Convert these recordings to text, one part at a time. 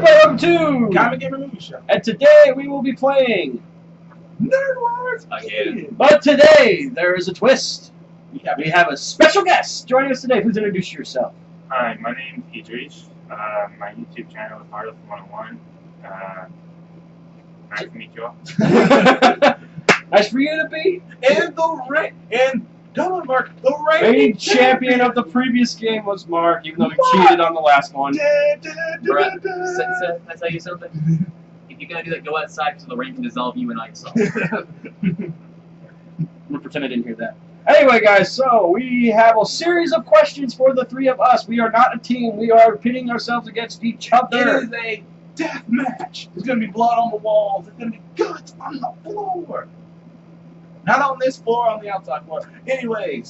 Welcome to Comic Gamer Movie Show. And today we will be playing Nerd Wars again. But today there is a twist. We We have a special guest joining us today. Please introduce yourself. Hi, my name is Idris. My YouTube channel is Artist 101. Nice to meet you all. Nice for you to be and Mark, the reigning champion of the previous game was Mark, even though he cheated on the last one. Brett, can I tell you something? If you're gonna do that, go outside so the rain can dissolve you in ice. I'm gonna pretend I didn't hear that. Anyway, guys, so we have a series of questions for the three of us. We are not a team. We are pitting ourselves against each other. It is a death match. There's gonna be blood on the walls. There's gonna be guts on the floor. Not on this floor, on the outside floor. Anyway,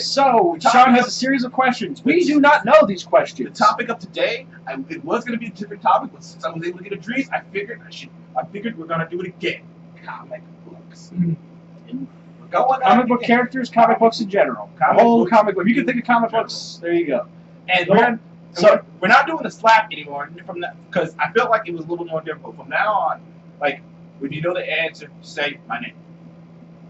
so Sean has a series of questions. We do not know these the questions. topic of today, it was going to be a different topic, but since I was able to get a Idris, I figured we're going to do it again. Comic books. We're going Comic book characters, comic books in general. Comic book. You can think of comic books. There you go. And we're not doing the slap anymore from that because I felt like it was a little more difficult. From now on, like when you know the answer, say my name.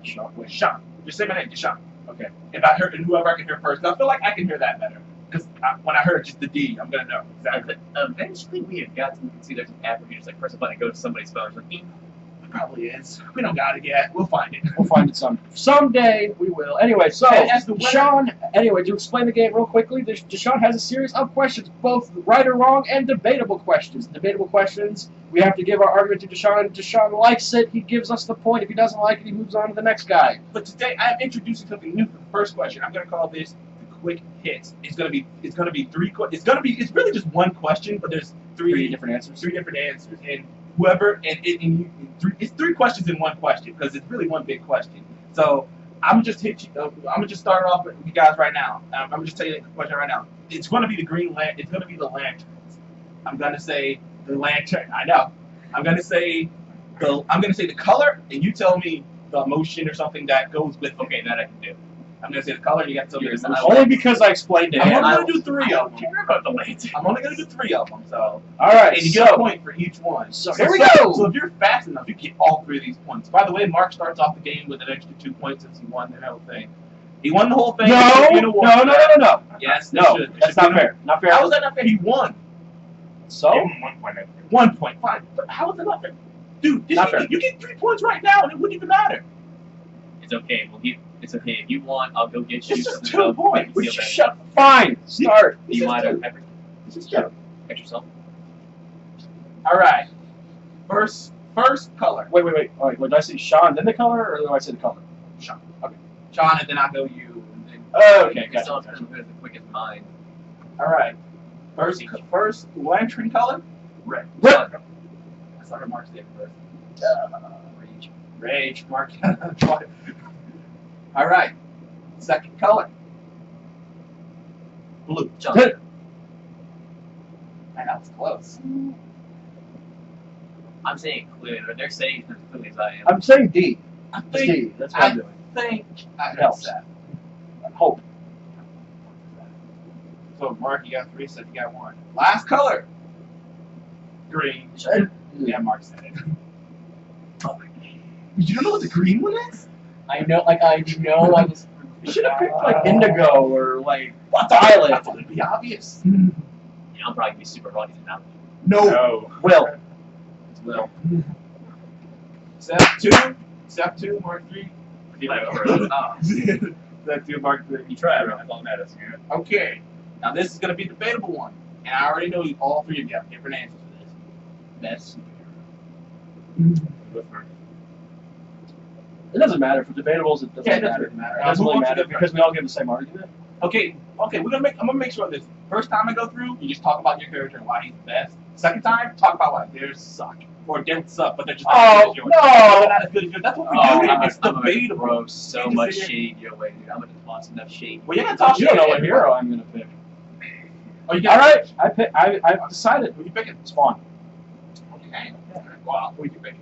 Sean. Wait. Sean. Just say my name, just Sean. Okay. If I heard, and whoever I can hear first, I feel like I can hear that better. Because when I heard just the D, I'm gonna know exactly. Eventually, we have got to see there's an app where you just like press a button and go to somebody's phone. It's like, It probably is. We don't got it yet. We'll find it. We'll find it someday. We will. Anyway, so And as the winner- Sean. Anyway, to explain the game real quickly, Sean has a series of questions, both right or wrong and debatable questions. Debatable questions, we have to give our argument to Deshaun. If Deshaun likes it, he gives us the point. If he doesn't like it, he moves on to the next guy. But today I'm introducing something new for the first question. I'm gonna call this the quick hits. It's gonna be three. It's really just one question, but there's Three different answers. Three different answers, and whoever it's three questions in one question because it's really one big question. So I'm gonna just start off with you guys right now. I'm gonna just tell you the question right now. It's gonna be the green lantern. It's gonna be the lanterns. I'm gonna say the lantern. I know. I'm gonna say the color, and you tell me the emotion or something that goes with. Okay, that I can do. I'm gonna say the color, and you got to tell me the emotion. Only because I explained it. I'm only I gonna do three of them. care about the lantern. I'm only gonna do three of them. So. All right. And you get a point for each one. So here we go. So if you're fast enough, you get all three of these points. By the way, Mark starts off the game with an extra 2 points since he won the whole thing. He won the whole thing. No. Yes, No, that's not fair. Not fair. How is that not fair? He won. So? Give him 1 point. 1 point. Fine. But how is that not fair? Dude, Not fair. you get 3 points right now, and it wouldn't even matter. It's okay. It's okay. If you want, I'll go get you It's just something 2 points. Feel Would you better. shut? Fine. Start. Do you want a pepper? This is true. Yourself? All right. First color. Wait. All right. Did I say Sean, then the color, or did I say the color? Sean. Okay. Sean, and then I'll go you. And then Okay. It's all Gotcha. kind of good as the quickest mind. all right. First lantern color. Red. Red. I started Mark's name first. Rage. Mark. All right. Second color. Blue. John. Man, that was close. I'm saying clearly, but they're saying as clearly as I am. I'm saying D. I It's think. D. That's what I'm doing. think I It helps. that. Hope. So Mark, you got 3, so you got 1. Last color. Green. Yeah, Mark said it. You don't know what the green one is? I know. I was. You should have picked like indigo or like I violet. thought it'd be obvious. You know, I'm probably gonna be super lucky now. No. Will. It's Will. Step 2, Mark 3. Step 2, Mark 3. You try it, I'm not mad at you. Okay. Now this is gonna be a debatable one, and I already know all three of you have different answers for this. Best. Go first. It doesn't matter for debatables. It doesn't Yeah, it matter. doesn't matter. It doesn't Who really wants to matter go because first? we all give the same argument. Okay, I'm gonna make sure this first time I go through, you just talk about your character and why he's the best. Second time, talk about why theirs suck. Or they don't suck, but they're just not as good as yours. They're not as good as yours. That's what we do. It's I'm gonna debatable. throw so You much just sit shade your way, dude. I'm gonna toss enough shade. Well, you're gonna talk You shit. don't know what hero I'm gonna pick. Oh, you All got right. I've decided. Who you picking? Spawn. Okay. Wow. Who you picking?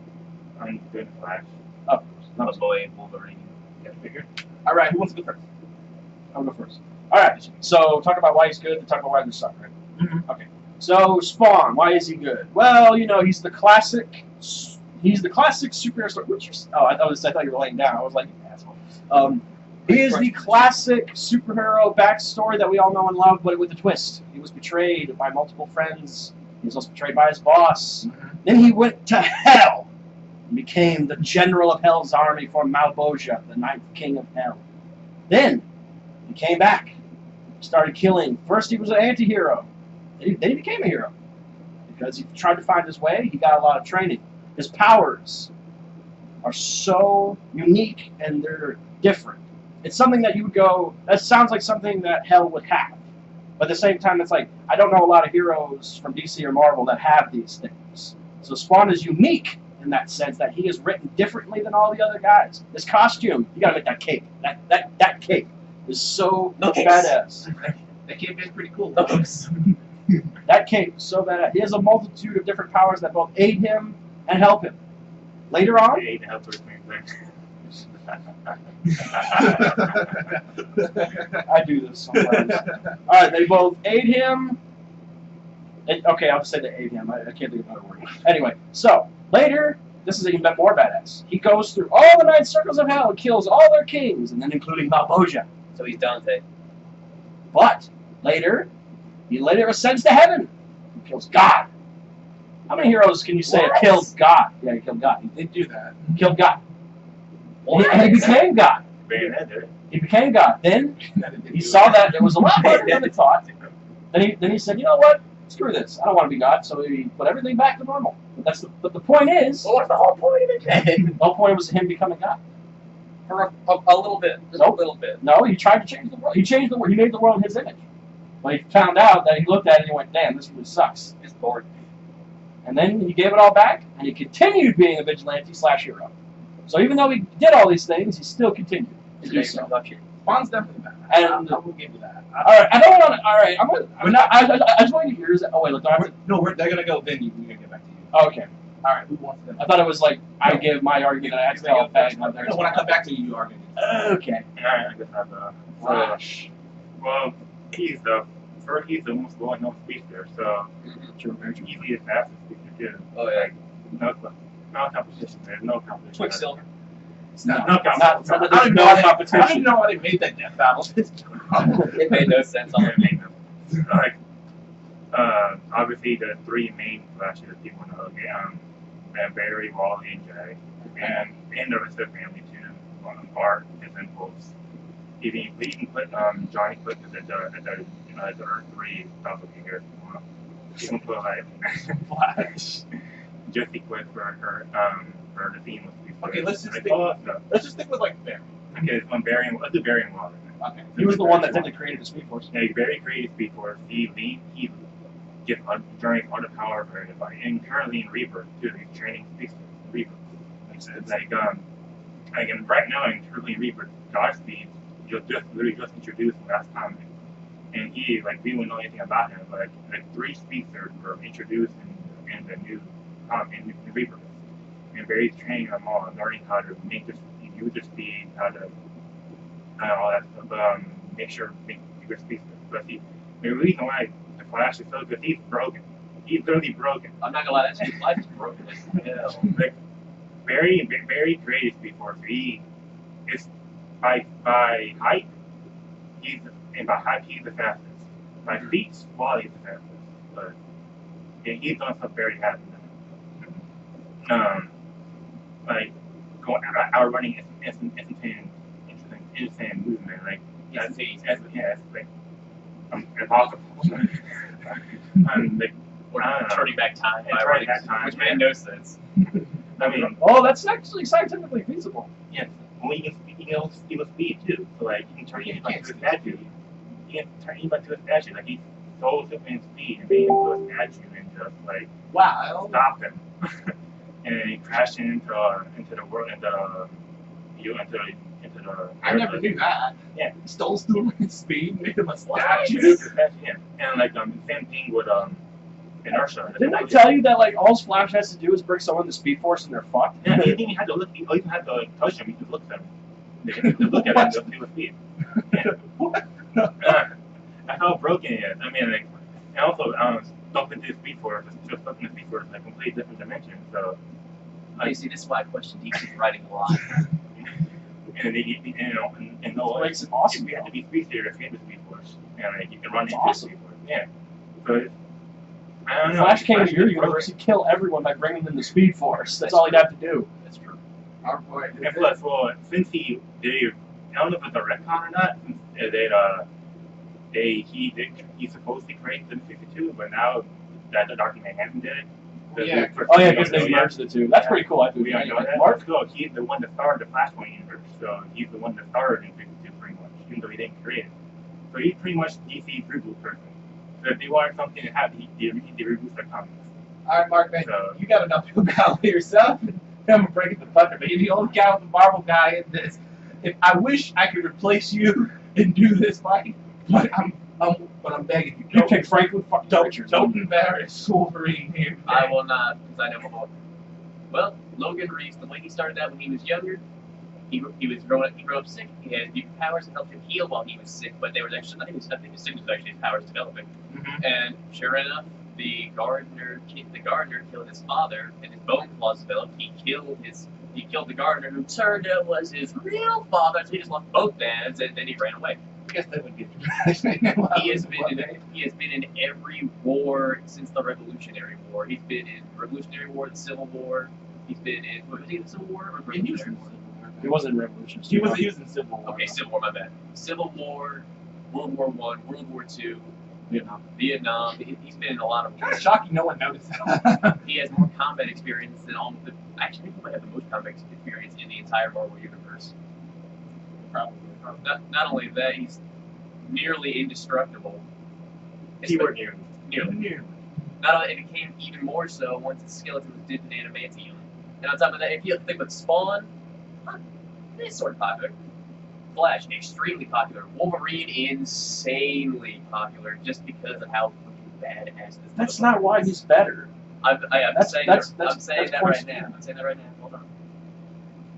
I'm good Flash. Oh, I'm a boy in Wolverine. Yeah, figured. All right. Who wants to go first? I'll go first. All right. So talk about why he's good. Talk about why they suck. Right. Mhm. Okay. So Spawn, why is he good? Well, you know, he's the classic superhero story. I thought you were laying down. I was like, you asshole. He is the classic superhero backstory that we all know and love, but with a twist. He was betrayed by multiple friends. He was also betrayed by his boss. Then he went to hell and became the general of Hell's army for Malboja, the ninth king of Hell. Then he came back, started killing. First he was an anti-hero. Then he became a hero. Because he tried to find his way, he got a lot of training. His powers are so unique and they're different. It's something that you would go, that sounds like something that Hell would have. But at the same time, it's like, I don't know a lot of heroes from DC or Marvel that have these things. So Spawn is unique in that sense that he is written differently than all the other guys. His costume, you gotta make that cape. That cape is so badass. That cape is pretty cool. That cape is so badass. He has a multitude of different powers that both aid him and help him. Later on, Aid and help with me. I do this sometimes. Alright, they both aid him. Okay, I'll just say they aid him. I can't think of another word. Anyway, so, later, this is even more badass. He goes through all the 9 circles of hell and kills all their kings, and then including Malboja. So he's Dante. But, later, he later ascends to heaven. He kills God. How many heroes can you say have killed God? Yeah, he killed God. They do that. He killed God. And he became God. Bayonetta. He became God. Then he saw that it was a lot harder than he thought. Then he said, you know what? Screw this. I don't want to be God. So he put everything back to normal. But the point is, What's the whole point of it? the whole point was him becoming God. For a little bit. Just a little bit. No, he tried to change the world. He changed the world. He made the world in his image. But he found out that he looked at it and he went, damn, this really sucks. It's boring. And then he gave it all back, and he continued being a vigilante/hero. So even though he did all these things, he still continued to do so. Spawn's definitely bad. And I will give you that. all right, I don't want to. All right, I just want you to hear. Oh wait, look, do I have to? They're gonna go. Then we're gonna get back to you. Oh, okay. All right. Who wants them? I thought it was like I give my argument and I have to tell Pat. No, when I come back to you, you are gonna. Okay. Alright, I guess I've Flash. well, he's the most well-known speedster, so True, very true. easily the fastest speedster too. Oh, yeah. No competition. There's no competition. Quicksilver. No, No competition. there's I don't no know. I don't competition. even know why they made that death battle. It made no sense on the Like, obviously the 3 main Flashes that people know, Barry, Wally, and Jay, and the rest of the family too. Bart, his impulse. You can put Johnny Quick as the Earth 3 doppelganger if you want. You can put like Flash, Jesse Quick for the theme with these. Okay, let's just like, stick. all that stuff. Let's just stick with like Barry. Okay, so let's do Barry and Wally. Okay. He was the one that technically created the Speed Force. Yeah, Barry created Speed Force. He drank all the power of everybody, and currently in Rebirth too. He's training Speed Rebirth. Makes sense. Like and right now in currently Rebirth, Godspeed literally just introduced last time, and he we wouldn't know anything about him, but like 3 speedsters were introduced in the new in Rebirth, and Barry's training them all, learning how to use their speed, how to all that stuff, make good speedsters. But the reason why the Flash is so good, he's broken. He's literally broken. I'm not gonna lie, that's life is broken as hell. Like Barry created Speed Force. He is by height, he's the fastest. By feet, Wally's the fastest. But he's done stuff Barry hasn't done. Like outrunning instant movement. Like that's like impossible. Like Turning back time, And turning back time, which made no sense. I mean, Oh, that's actually scientifically feasible. yeah. Well, you can steal speed too. So like you can turn anybody into a statue. You can turn anybody into a statue. Like he's so Superman speed and made him into a statue and just like Wow. stop him. And then he crashed into the world into the. I never knew that. Yeah. He stole Superman's speed, made him a Statue. statue. Yeah. And like same thing with inertia. Didn't I tell you that like all Flash has to do is bring someone to Speed Force and they're fucked? Yeah, you didn't even have to look. You didn't have to touch him. You just look at him. You just look at him. Just see what speed. Yeah. That's how broken it is. I mean, like And also, stuff into the Speed Force, just stuff in the Speed Force is a completely different dimension. So, You see, this is why I question DC's writing a lot. and they, you know, and no, What makes it awesome, if we have to be Speed Theater, if we have the Speed Force, and like, you can run That's into awesome. the Speed Force. Yeah. So, I don't know. Flash came into your is universe, he'd kill everyone by bringing them the Speed Force. That's all he'd have to do. That's true. Our boy. And plus, well, since I don't know if it's a retcon or not, since he's supposed to create the 52, but now that the Dark Manhattan did it. Yeah. Oh yeah, because they merged the two. That's pretty cool. I think. We don't know that. Mark, Mark, he's the one that started the Flashpoint universe, so he's the one that started in 52 pretty much, even though he didn't create it. So he's pretty much DC's reboot person. So if they want something to happen, they reboot their comics. All right, Mark, man, So- you got enough to about yourself. I'm breaking the thunder, but you're the only guy with the Marvel guy in this. If I wish I could replace you and do this fight, but I'm begging you. you pick Franklin fucking Richards. Don't embarrass Wolverine here. I will not, because I know more. Well, Logan Reeves, the way he started out when he was younger, he grew up sick. He had mutant powers that helped him heal while he was sick, but there was actually nothing. I think his sickness was actually his powers developing. Mhm. And sure enough, the gardener killed his father, and his bone claws developed. He killed the gardener, who turned out was his real father. So he just lost both dads, and then he ran away. I guess that would get He has been in every war since the Revolutionary War. He's been in Revolutionary War, the Civil War. He's been in was he in the Civil War or Revolutionary War? He wasn't in Revolution. He was in Civil War. Okay, Civil War, my bad. Civil War, World War One, World War Two, Vietnam. He's been in a lot of Kind of wars. shocking no one noticed that. He has more combat experience than all the. Actually, I think he might have the most combat experience in the entire Marvel universe. Probably. Not only that, he's nearly indestructible. Keyword here. Nearly. Not only, it became even more so once the skeleton was dipped in adamantium. And on top of that, if you think about Spawn, it's sort of popular. Flash, extremely popular. Wolverine, insanely popular, just because of how fucking badass this. That's not why he's better. I'm saying that that's right points- now. I'm saying that right now. Hold on.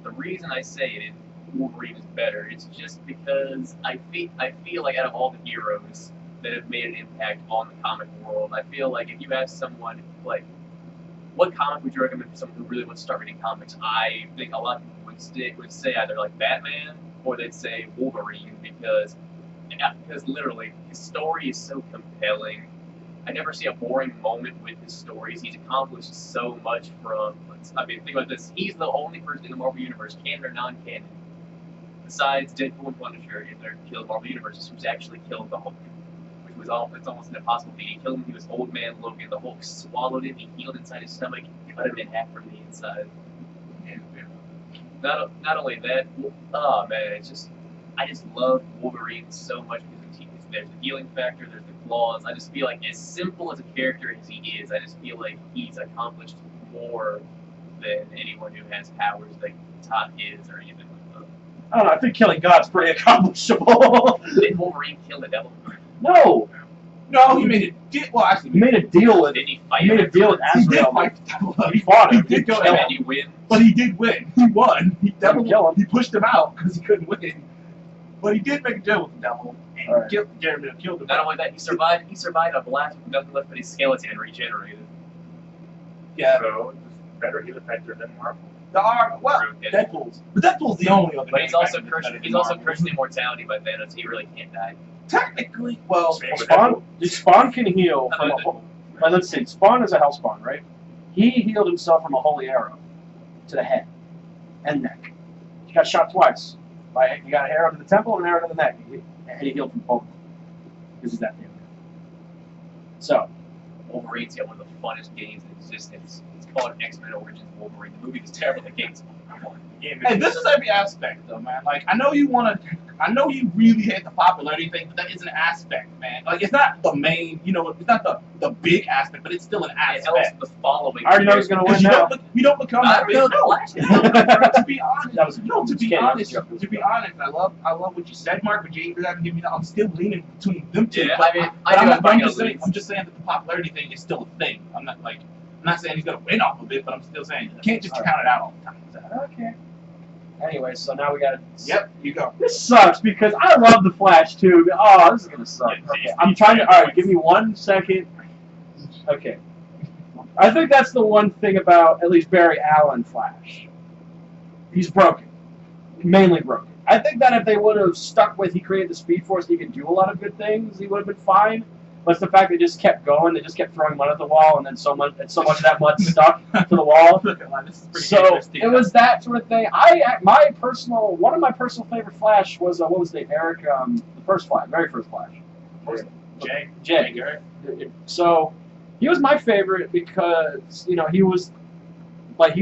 The reason I say it is Wolverine is better. It's just because I feel like out of all the heroes that have made an impact on the comic world, I feel like if you ask someone like, what comic would you recommend for someone who really wants to start reading comics? I think a lot of people would say either like Batman or they'd say Wolverine because literally his story is so compelling. I never see a boring moment with his stories. He's accomplished so much from. I mean, think about this. He's the only person in the Marvel Universe, canon or non-canon, besides Deadpool and Punisher in their killed Marvel Universes, who's actually killed the Hulk. Which was it's almost an impossible feat. He killed him. He was Old Man Logan. The Hulk swallowed him. He healed inside his stomach. Cut him in half from the inside. Not only that, oh man, I just love Wolverine so much because there's the healing factor, there's the claws. I just feel like as simple as a character as he is, I just feel like he's accomplished more than anyone who has powers like Todd is or anything like that. I don't know. I think killing God's pretty accomplishable. Did Wolverine kill the devil? No, No, he made a deal. Well, actually, he made a deal with. Did he fight He made a him? deal with he did Azrael. fight the devil. He fought him. He did go Kill And down, did he win? but he did win. He won. He Didn't kill him. He pushed him out because he couldn't win. But he did make a deal with the devil and Alright. killed him. Not only that, he survived a blast with nothing left but his skeleton and regenerated. Yeah. So it's better heal effector than Marvel. The arm. Well, True, yeah. Deadpool's. But Deadpool's the only other. But he's also manufacturer that's cursed. better He's than also Marvel. cursed with immortality by Thanos. He really can't die. Technically, well, Same with Spawn. Spawn can heal How from a. about Well, let's see. Spawn is a Hellspawn, right? He healed himself from a holy arrow to the head and neck. He got shot twice. He got an arrow to the temple and an arrow to the neck. And he healed from both. Because he's that damn good. So, Wolverine's got one of the funnest games in existence. It's called X-Men Origins Wolverine. The movie is terrible. The game's fun. Yeah, hey, this is every aspect, though, man. Like, I know you really hate the popularity thing, but that is an aspect, man. Like, it's not the main, it's not the big aspect, but it's still an It helps aspect. the following. I already know he's going to win Because now. you don't become I that don't big. know, No, the Flash. to be honest, That was- no, to be Kidding, honest, that was a joke. I love what you said, Mark, but you haven't given me that. I'm still leaning between them two. Yeah, but I mean, but I I'm, do not, have but I'm my just saying, leads. I'm just saying that the popularity thing is still a thing. I'm not saying he's gonna win off of it, but I'm still saying you can't just count it out all the time. Okay. Anyway, so now we got. Yep, you go. This sucks because I love the Flash too. Oh, this is gonna suck. Okay, I'm trying to. All right, give me 1 second. Okay. I think that's the one thing about at least Barry Allen Flash. He's broken, mainly broken. I think that if they would have stuck with he created the Speed Force, he could do a lot of good things. He would have been fine. But it's the fact they just kept going. They just kept throwing mud at the wall, and then so much of that mud stuck to the wall. This is pretty So interesting. it was that sort of thing. One of my personal favorite Flash was what was his name? Eric, the first Flash, very first Flash. Jay. Garrett. So he was my favorite because he was like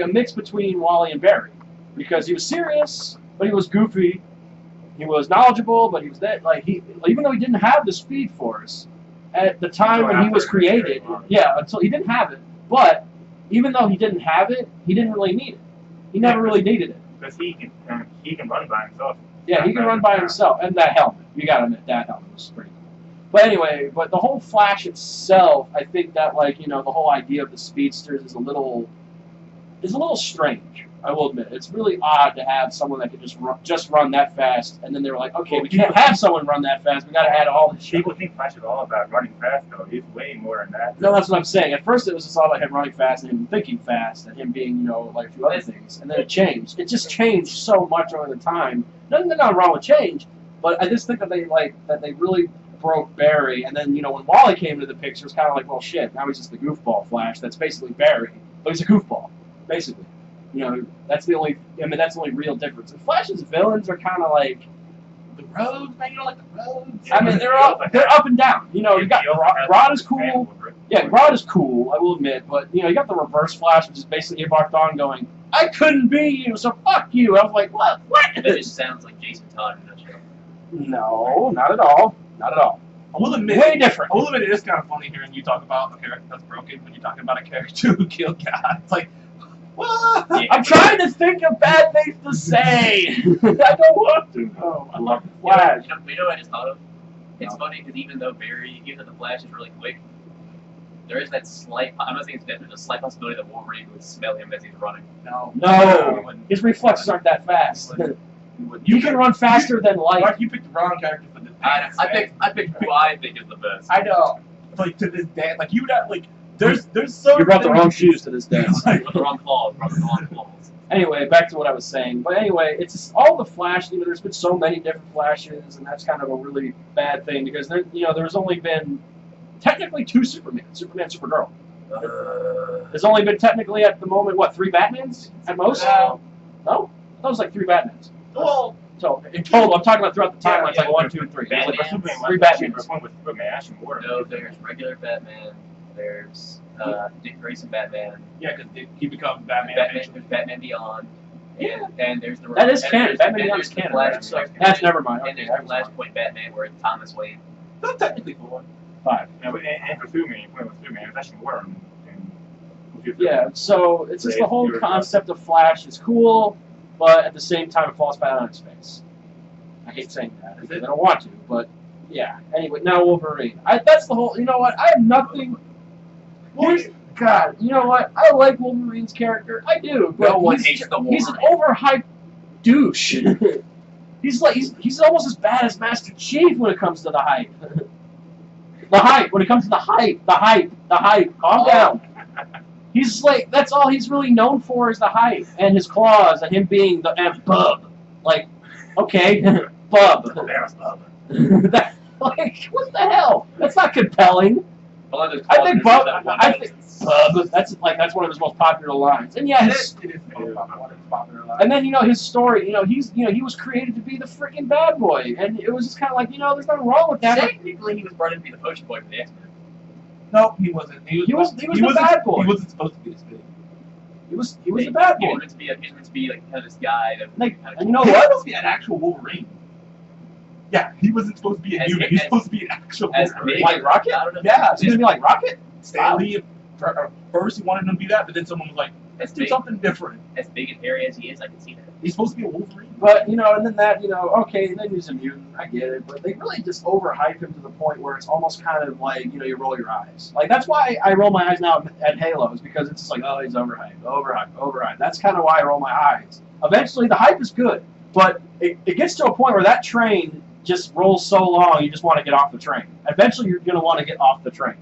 a mix between Wally and Barry because he was serious, but he was goofy. He was knowledgeable, but he was even though he didn't have the Speed Force at the time when he was created, until he didn't have it. But even though he didn't have it, he didn't really need it. He never really needed it. Because he can run by himself. Yeah, he can run by himself, and that helmet. You gotta admit that helmet was pretty cool. But anyway, the whole Flash itself, I think that the whole idea of the speedsters is a little strange. I will admit, it's really odd to have someone that could just run that fast, and then they were like, okay, we can't have someone run that fast. We got to add all this shit. People think Flash is all about running fast, though. He's way more than that. No, that's what I'm saying. At first, it was just all about him running fast and him thinking fast, and him being, like a few other things. And then it changed. It just changed so much over the time. Nothing wrong with change, but I just think that they really broke Barry. And then when Wally came into the picture, it's kind of like, well, shit. Now he's just the goofball Flash. That's basically Barry, but he's a goofball, basically. That's the only real difference. And Flash's villains are kind of like The roads, man. You don't like the roads. I mean, they're up and down. You got Rod is cool. Yeah, Rod is cool. I will admit, but you got the Reverse Flash, which is basically Bark Dawn going, "I couldn't be you, so fuck you." I was like, what? It just sounds like Jason Todd in a nutshell. No, not at all. Not at all. I will admit, Way different. I will admit, it is kind of funny hearing you talk about a character that's broken when you're talking about a character who killed God. It's like, what? Yeah. I'm trying to think of bad things to say. I don't want to. No, I love the Flash. You know what I just thought of? It's funny because even though the Flash is really quick, there is that slight, I'm not saying it's definitely, there's a slight possibility that Wolverine would smell him as he's running. No, his reflexes aren't that fast. You can run faster than light. Mark, you picked the wrong character for this. I picked who I think is the best. I know. Like, to this day, like, you not, like, there's so You brought the many- wrong shoes to this day. With the wrong claws, Anyway, back to what I was saying. But anyway, it's just all the Flash. There's been so many different Flashes, and that's kind of a really bad thing because there's only been technically 2 Superman, Supergirl. There's only been technically at the moment 3 Batmans at most. No, that was like 3 Batmans. Well, So in total, I'm talking about throughout the timeline, it's Yeah, like 1, 2, and 3. There's like Batman. 3 Batmans. One with Superman, Ash and Warden. No, there's regular Batman. There's Dick Grayson Batman. yeah, because he becomes Batman. There's Batman Beyond. And there's the That is and canon. there's- Batman and Beyond there's is the canon. Flash- Right? So that's never mind. And Okay, there's the Flashpoint Batman where it's Thomas Wayne. Not technically 4. 5. Yeah, but and for Superman, you play with Superman, it's actually Warden. Yeah, so it's just the whole concept of Flash is cool, but at the same time it falls flat on its face. I hate saying that because I don't want to, but yeah. Anyway, now Wolverine. That's the whole. You know what? I have nothing. God, you know what? I like Wolverine's character. I do, but No one hates the he's an Wolverine. overhyped douche. he's almost as bad as Master Chief when it comes to the hype. The hype. When it comes to the hype. Calm down. He's like, that's all he's really known for is the hype and his claws and him being the bub. Like, okay, bub. That, like, what the hell? That's not compelling. I think bub. I think bub. That's one of his most popular lines. And yeah, It is popular. and then his story. He was created to be the freaking bad boy, and it was just kind of like there's nothing wrong with that. Technically, he was brought in to be the poster boy for the X-Men. No, he wasn't. He was the bad boy. He wasn't supposed to be this big. He was the bad He boy. was meant to be like kind of this guy that Like, kind of and you know He was what? supposed to be an actual Wolverine. Yeah, he wasn't supposed to be a As- human. He's as- supposed to be an actual as Wolverine. big- Like Rocket? I don't know. Yeah, it's gonna be like Rocket. Stanley, first he wanted him to be that, but then someone was like, Let's do something different. As big and hairy as he is, I can see that. He's supposed to be a Wolverine. But, and then that, okay, then he's a mutant, I get it, but they really just overhype him to the point where it's almost kind of like, you roll your eyes. Like, that's why I roll my eyes now at Halos, because it's just like, oh, he's overhyped. That's kind of why I roll my eyes. Eventually, the hype is good, but it gets to a point where that train just rolls so long, you just want to get off the train. Eventually, you're going to want to get off the train.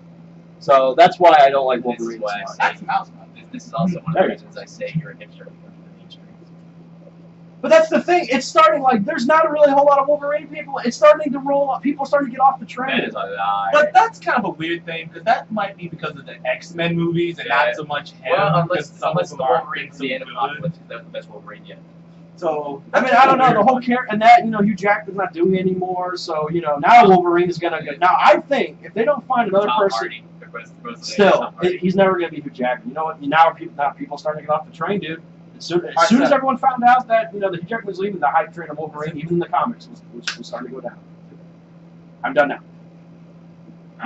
So that's why I don't like Wolverine. This is why I say That's mouse. this is also one of the reasons I say you're a hipster when it comes to the mainstream. But that's the thing. It's starting there's not really a whole lot of Wolverine people. It's starting to roll up. People are starting to get off the train. That is a lie. But that's kind of a weird thing, because that might be because of the X-Men movies and not so much him. Well, because unless some the of them Wolverine are the end of good. Apocalypse, that's the best Wolverine yet. So I mean, I don't know. The whole character and that, Hugh Jackman's not doing it anymore. So, now Wolverine is going to go. Now, I think if they don't find another Tom person, Hardy. still, he's never going to be Hugh Jackman. You know what? Now people starting to get off the train, dude. As soon as everyone found out that, the Hugh Jackman was leaving, the hype train of Wolverine, even in the comics, was starting to go down. I'm done now.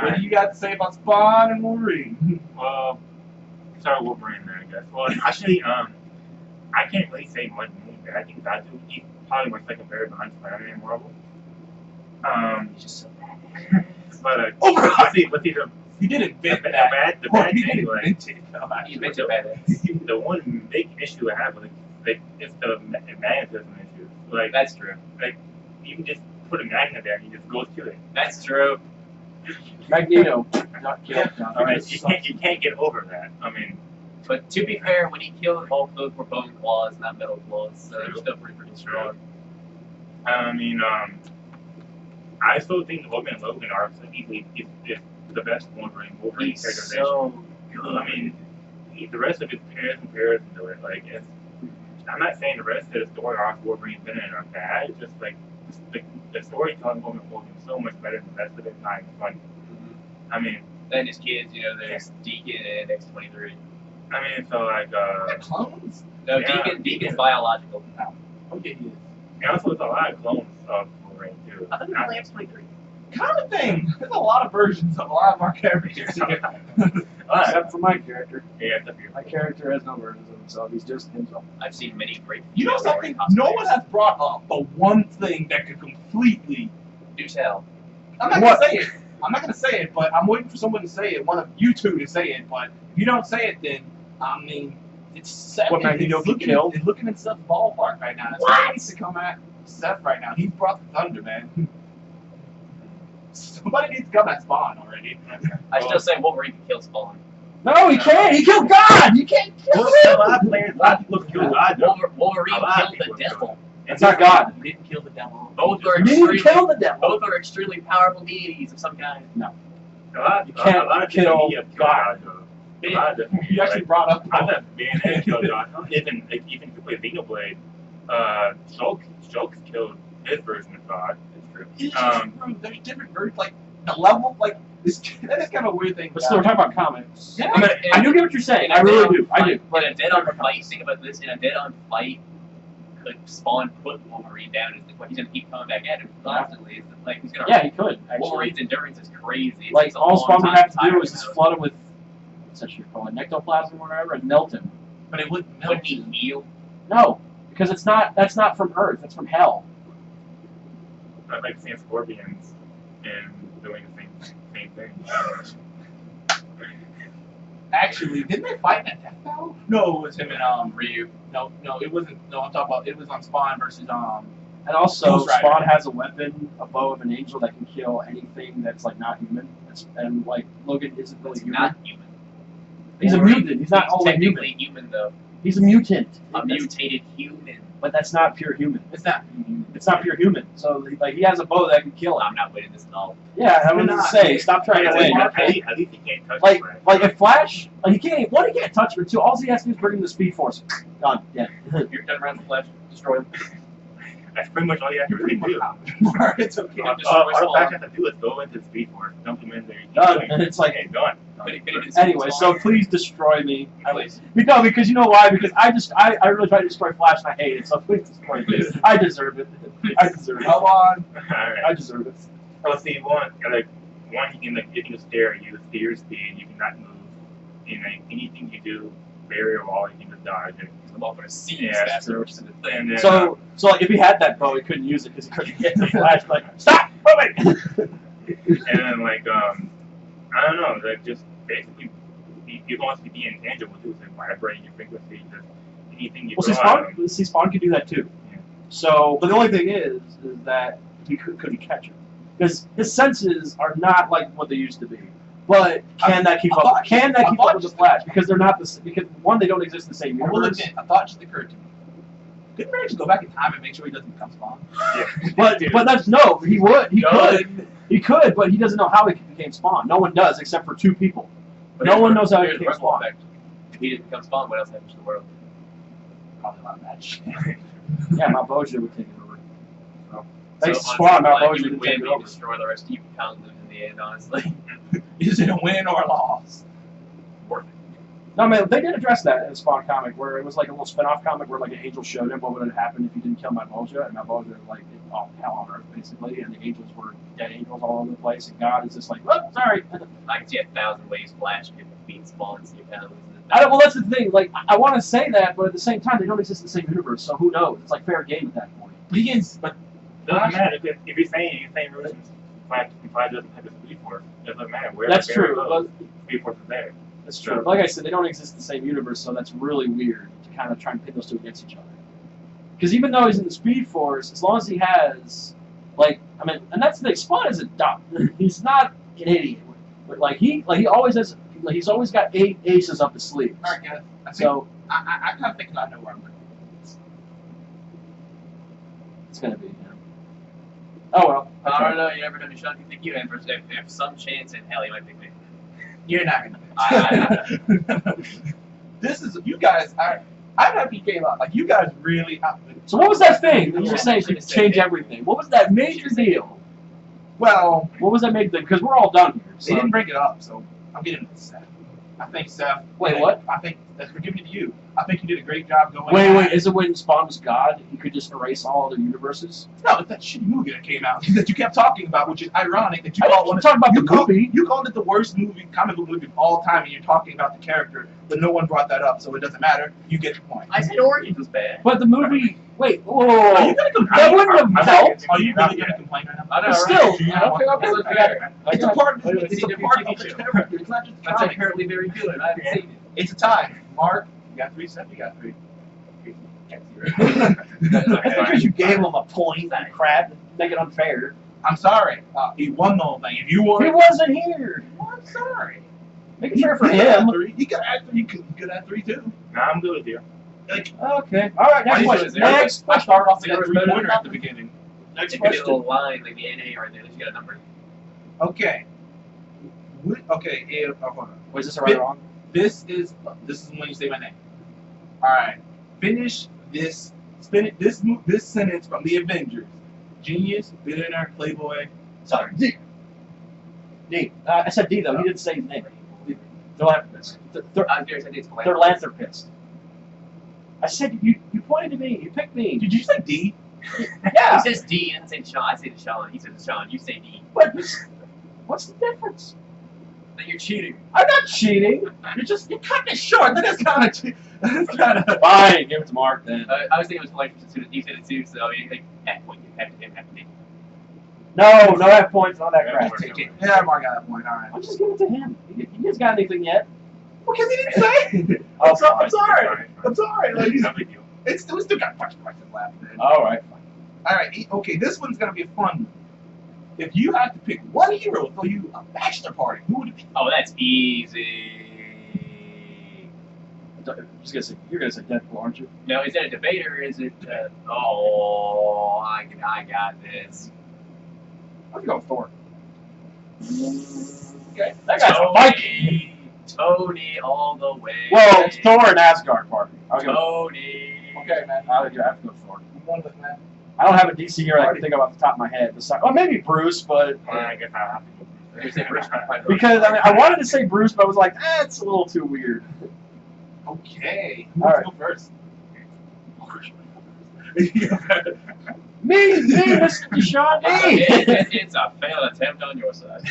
what do you got to say about Spawn and Wolverine? Well, start Wolverine then, I guess. Well, actually, I can't really say much more bad things about him. He's probably my second favorite behind Spider-Man in Marvel. He's just so bad. But Overhyped. He did invent the that. bad He thing, did like, invent it. No, He makes it badass. the one big issue I have with it, it's the magnetism issue. Like, That's true. you can just put a magnet there and he just goes to it. That's true. Magneto, not killed. You can't get over that. I mean, But to be fair, when he killed Hulk, those were bone claws, not metal claws, so they're True. still pretty strong. I mean, I still think Logan and Logan are easily is the best Wolverine He's characterization. so good. I mean, the rest of it pairs into it. Like, I'm not saying the rest of the story arcs Wolverine's been in are bad. It's just like the storytelling Logan is so much better than the rest of it. Not even funny. I mean, Then his kids, there's Deacon and X-23. I mean, so like, They're clones? No, Yeah, Deacon's biological. Okay, he is. and also there's a lot of clones of Wolverine too. I think it's only X-23. Kind of thing. There's a lot of versions of a lot of our characters here. Except for my character. Yeah, it's up here. My character has no versions of himself. He's just himself. I've seen many great. You know something? No one has brought up the one thing that could completely. Do tell. I'm not What? gonna say it. I'm not gonna say it, but I'm waiting for someone to say it. One of you two to say it. But if you don't say it, then I mean, it's Seth. What, Magneto get killed? It's looking in Seth's ballpark right now. It's What? needs to come at Seth right now. He's brought the thunder, man. Somebody needs to come at Spawn already. I still say Wolverine can kill Spawn. No, he can't. He killed God. You can't kill Well, a him. lot of players, a lot of people kill God. though. Wolverine A lot of killed the people devil. It's not God. He didn't kill the devil. Both are He didn't even extremely, kill the devil. both are extremely powerful deities of some kind. A lot You can't a lot of kill people kill God. Though. A lot of different You actually like, brought up. I'm not being any kill God. Even if you play Xenoblade, Shulk's killed his version of God. It's true. It's just true. There's different versions, like the level, like this. That is kind of a weird thing. But still, we're talking about comics. Yeah. I do get what you're saying. I really do. I do. In a dead-on fight, think about this. In a dead-on fight, could Spawn put Wolverine down? He's going to keep coming back at him constantly. It's like he's going to. Yeah, he could. Actually. Wolverine's endurance is crazy. It Like, takes a all long Spawn would time have to to do tire is just him. flood him with, what's that shit called, ectoplasm or whatever, and melt him. But it wouldn't melt Would he him. heal? No, because that's not from Earth. That's from hell. I like seeing scorpions and doing the same thing. Actually, didn't they fight in that death battle? No, it was him and Ryu. No, it wasn't. No, I'm talking about. It was on Spawn versus And also, Ghost Rider. Spawn has a weapon, a bow of an angel that can kill anything that's like not human. And like Logan isn't really It's human. not human. He's a Wolverine- mutant. He's not he's only human. technically human though. He's a mutant. A mutated human. But that's not pure human. It's not. It's not pure human. So like he has a bow that can kill him. I'm not winning this at all. Yeah, I You're was not. gonna say, stop trying to At win. least he can't touch Like, Flash. like if Flash, like he can't touch him. Two, all he has to do is bring him the Speed Force. Gone, dead. You're done around the Flash, destroy him. That's pretty much all you have to really do. It's okay. All Flash has to do is go into the Speed Force, dump him in there. Done. And it's like, okay, done. anyway, so please destroy me. Please. No, because you know why? Because I really tried to destroy Flash and I hate it. So please destroy me. I deserve it. I deserve it. Come on. Alright. I deserve it. Let's see, one he can like if you stare at you, steer speed, you cannot move. And like anything you do, barrier wall, he can just dodge it. I'm all for a seas Yeah, that's faster, true. which is the thing. And then, So like if he had that bow, he couldn't use it because he couldn't get the flash. Like stop moving. and then like I don't know, like just basically he wants to be intangible too, so vibrating your frequency, just anything you Well, see, throw at him. Spawn could do that too. Yeah. So, but the only thing is that could he catch him? Because his senses are not like what they used to be. But can that keep up? Can that keep up with the Flash? Because they're not the because one, they don't exist in the same I will universe. admit, a thought just occurred to me. Couldn't Barry just go back in time and make sure he doesn't become Spawn? Yeah. But that's no. He would. He No. could. He could, but he doesn't know how he became Spawn. No one does except for 2 people. But No one knows how he here's the became ripple Spawn. effect. If he didn't become Spawn, what else happens to the world? Probably a lot of bad shit. Yeah, Mount Bosia would take it over. So, Thanks to on Spawn, Mount like, Bosia you would would take win, it you over. destroy the rest of you pound them in the end, honestly. is it a win or a loss? Worth it. No, man, they did address that in the Spawn comic, where it was like a little spin-off comic where like an angel showed him what would have happened if he didn't kill Malboja, and Malboja was like, oh, hell on earth, basically, and the angels were dead angels all over the place, and God is just like, oh, sorry. I can see 1,000 ways Flash could beat Spawn, so you kind of lose it. Well, that's the thing. Like, I want to say that, but at the same time, they don't exist in the same universe, so who knows? It's like fair game at that point. But he gets, but Doesn't matter if you're saying versions. Flash doesn't have the Speed Force. It doesn't matter where That's the barrier true. goes, Speed Force is there. That's true. Like I said, they don't exist in the same universe, so that's really weird to kind of try and pin those two against each other. Because even though he's in the Speed Force, as long as he has, like, I mean, and that's the thing. Spawn isn't dumb. He's not an idiot. But like he always has, like, he's always got 8 aces up his sleeve. all right, guys. I think So I kind of think I know where I'm going. it's gonna be. Oh well. I don't know, you never know, Deshaun can pick you, and if some chance in hell, he might pick me. You're not gonna. I This is you guys. I'm happy you came out. Like you guys really. So what was that thing that you were Yeah, saying I could should've change said it. everything? What was that major deal? Well, What was that major thing? Because we're all done here. they So. didn't bring it up, so I'm getting to Seth. I think Seth. Wait, what? I think that's we're giving it to you. I think you did a great job going. Wait, is it when Spawn was God, he could just erase all other universes? No, it's that shitty movie that came out that you kept talking about, which is ironic that you I called didn't one. keep talking about you the called, movie. You called it the worst comic book movie of all time, and you're talking about the character, but no one brought that up, so it doesn't matter. You get the point. said Origins was bad. But the movie, wait, whoa, Are you gonna complain? that wouldn't have helped. Are you really gonna complain right now? I know, But right? still, Yeah, okay, That's I got it. fair. It's a part. Wait, wait, It's a CW part TV of the show. character. It's not just That's comics. apparently very good. I haven't seen it. It's a tie. Mark, you got 3. Seth, you got 3. That's because you gave him a point, you crap, make it unfair. I'm sorry. He won the whole thing. If you won, He wasn't here. I'm sorry. Make it fair for He could have him. 3. He could have 3. He could have 3 too. Nah, I'm good with you. Like Okay. All right, next Why question. is there- Next I question. started off with Yeah, that it's better 3-pointer than at the nothing. beginning. Next It could be a question. little line, like the NA right there. At least you got a number. Okay. Okay. Hold on. Was this right or wrong? This is when you say my name. All right. Finish this. This sentence from the Avengers. Genius, billionaire, playboy. Sorry. D. D. I said D though. He didn't say his name. Philanthropist. I was it's Philanthropist. I said you pointed to me. You picked me. Did you say D? Yeah. He says D, he doesn't say Deshaun. I say Deshaun. He says Deshaun. You say D. But what's the difference? Then you're cheating. I'm not cheating. You're cutting it short. That's kind of. That's kind of. Fine. Give it to Mark then. I was thinking it was like as soon as you said it too, so I mean, like, half point, half to D. No, no half points on that Yeah, crap. Mark. Yeah, Mark got that point. All right. I'll just give it to him. He hasn't got anything yet. Because he didn't say it. Oh, I'm sorry. fine. I'm sorry. Like, No big deal. we still got questions left. Man. All right. All right. Okay. This one's gonna be a fun one. If you have to pick one hero for you a bachelor party, who would it be? Oh, that's easy. I'm just gonna say you're gonna say Deadpool, aren't you? No, is that a debate or is it? Oh, I got this. I'm going Thor. Okay. That guy's a Viking. Tony all the way. Well, it's Thor and Asgard party. I'll go. Tony. Okay, man. I have to go Thor. One with man. I don't have a DC hero I can think of off the top of my head. Well, maybe Bruce, but I guess I'll have to You say Bruce, right? because I mean I wanted to say Bruce, but I was like, it's a little too weird. Okay. Who All wants right. to go first? Me, Mr. Deshaun, me. It's a failed attempt on your side.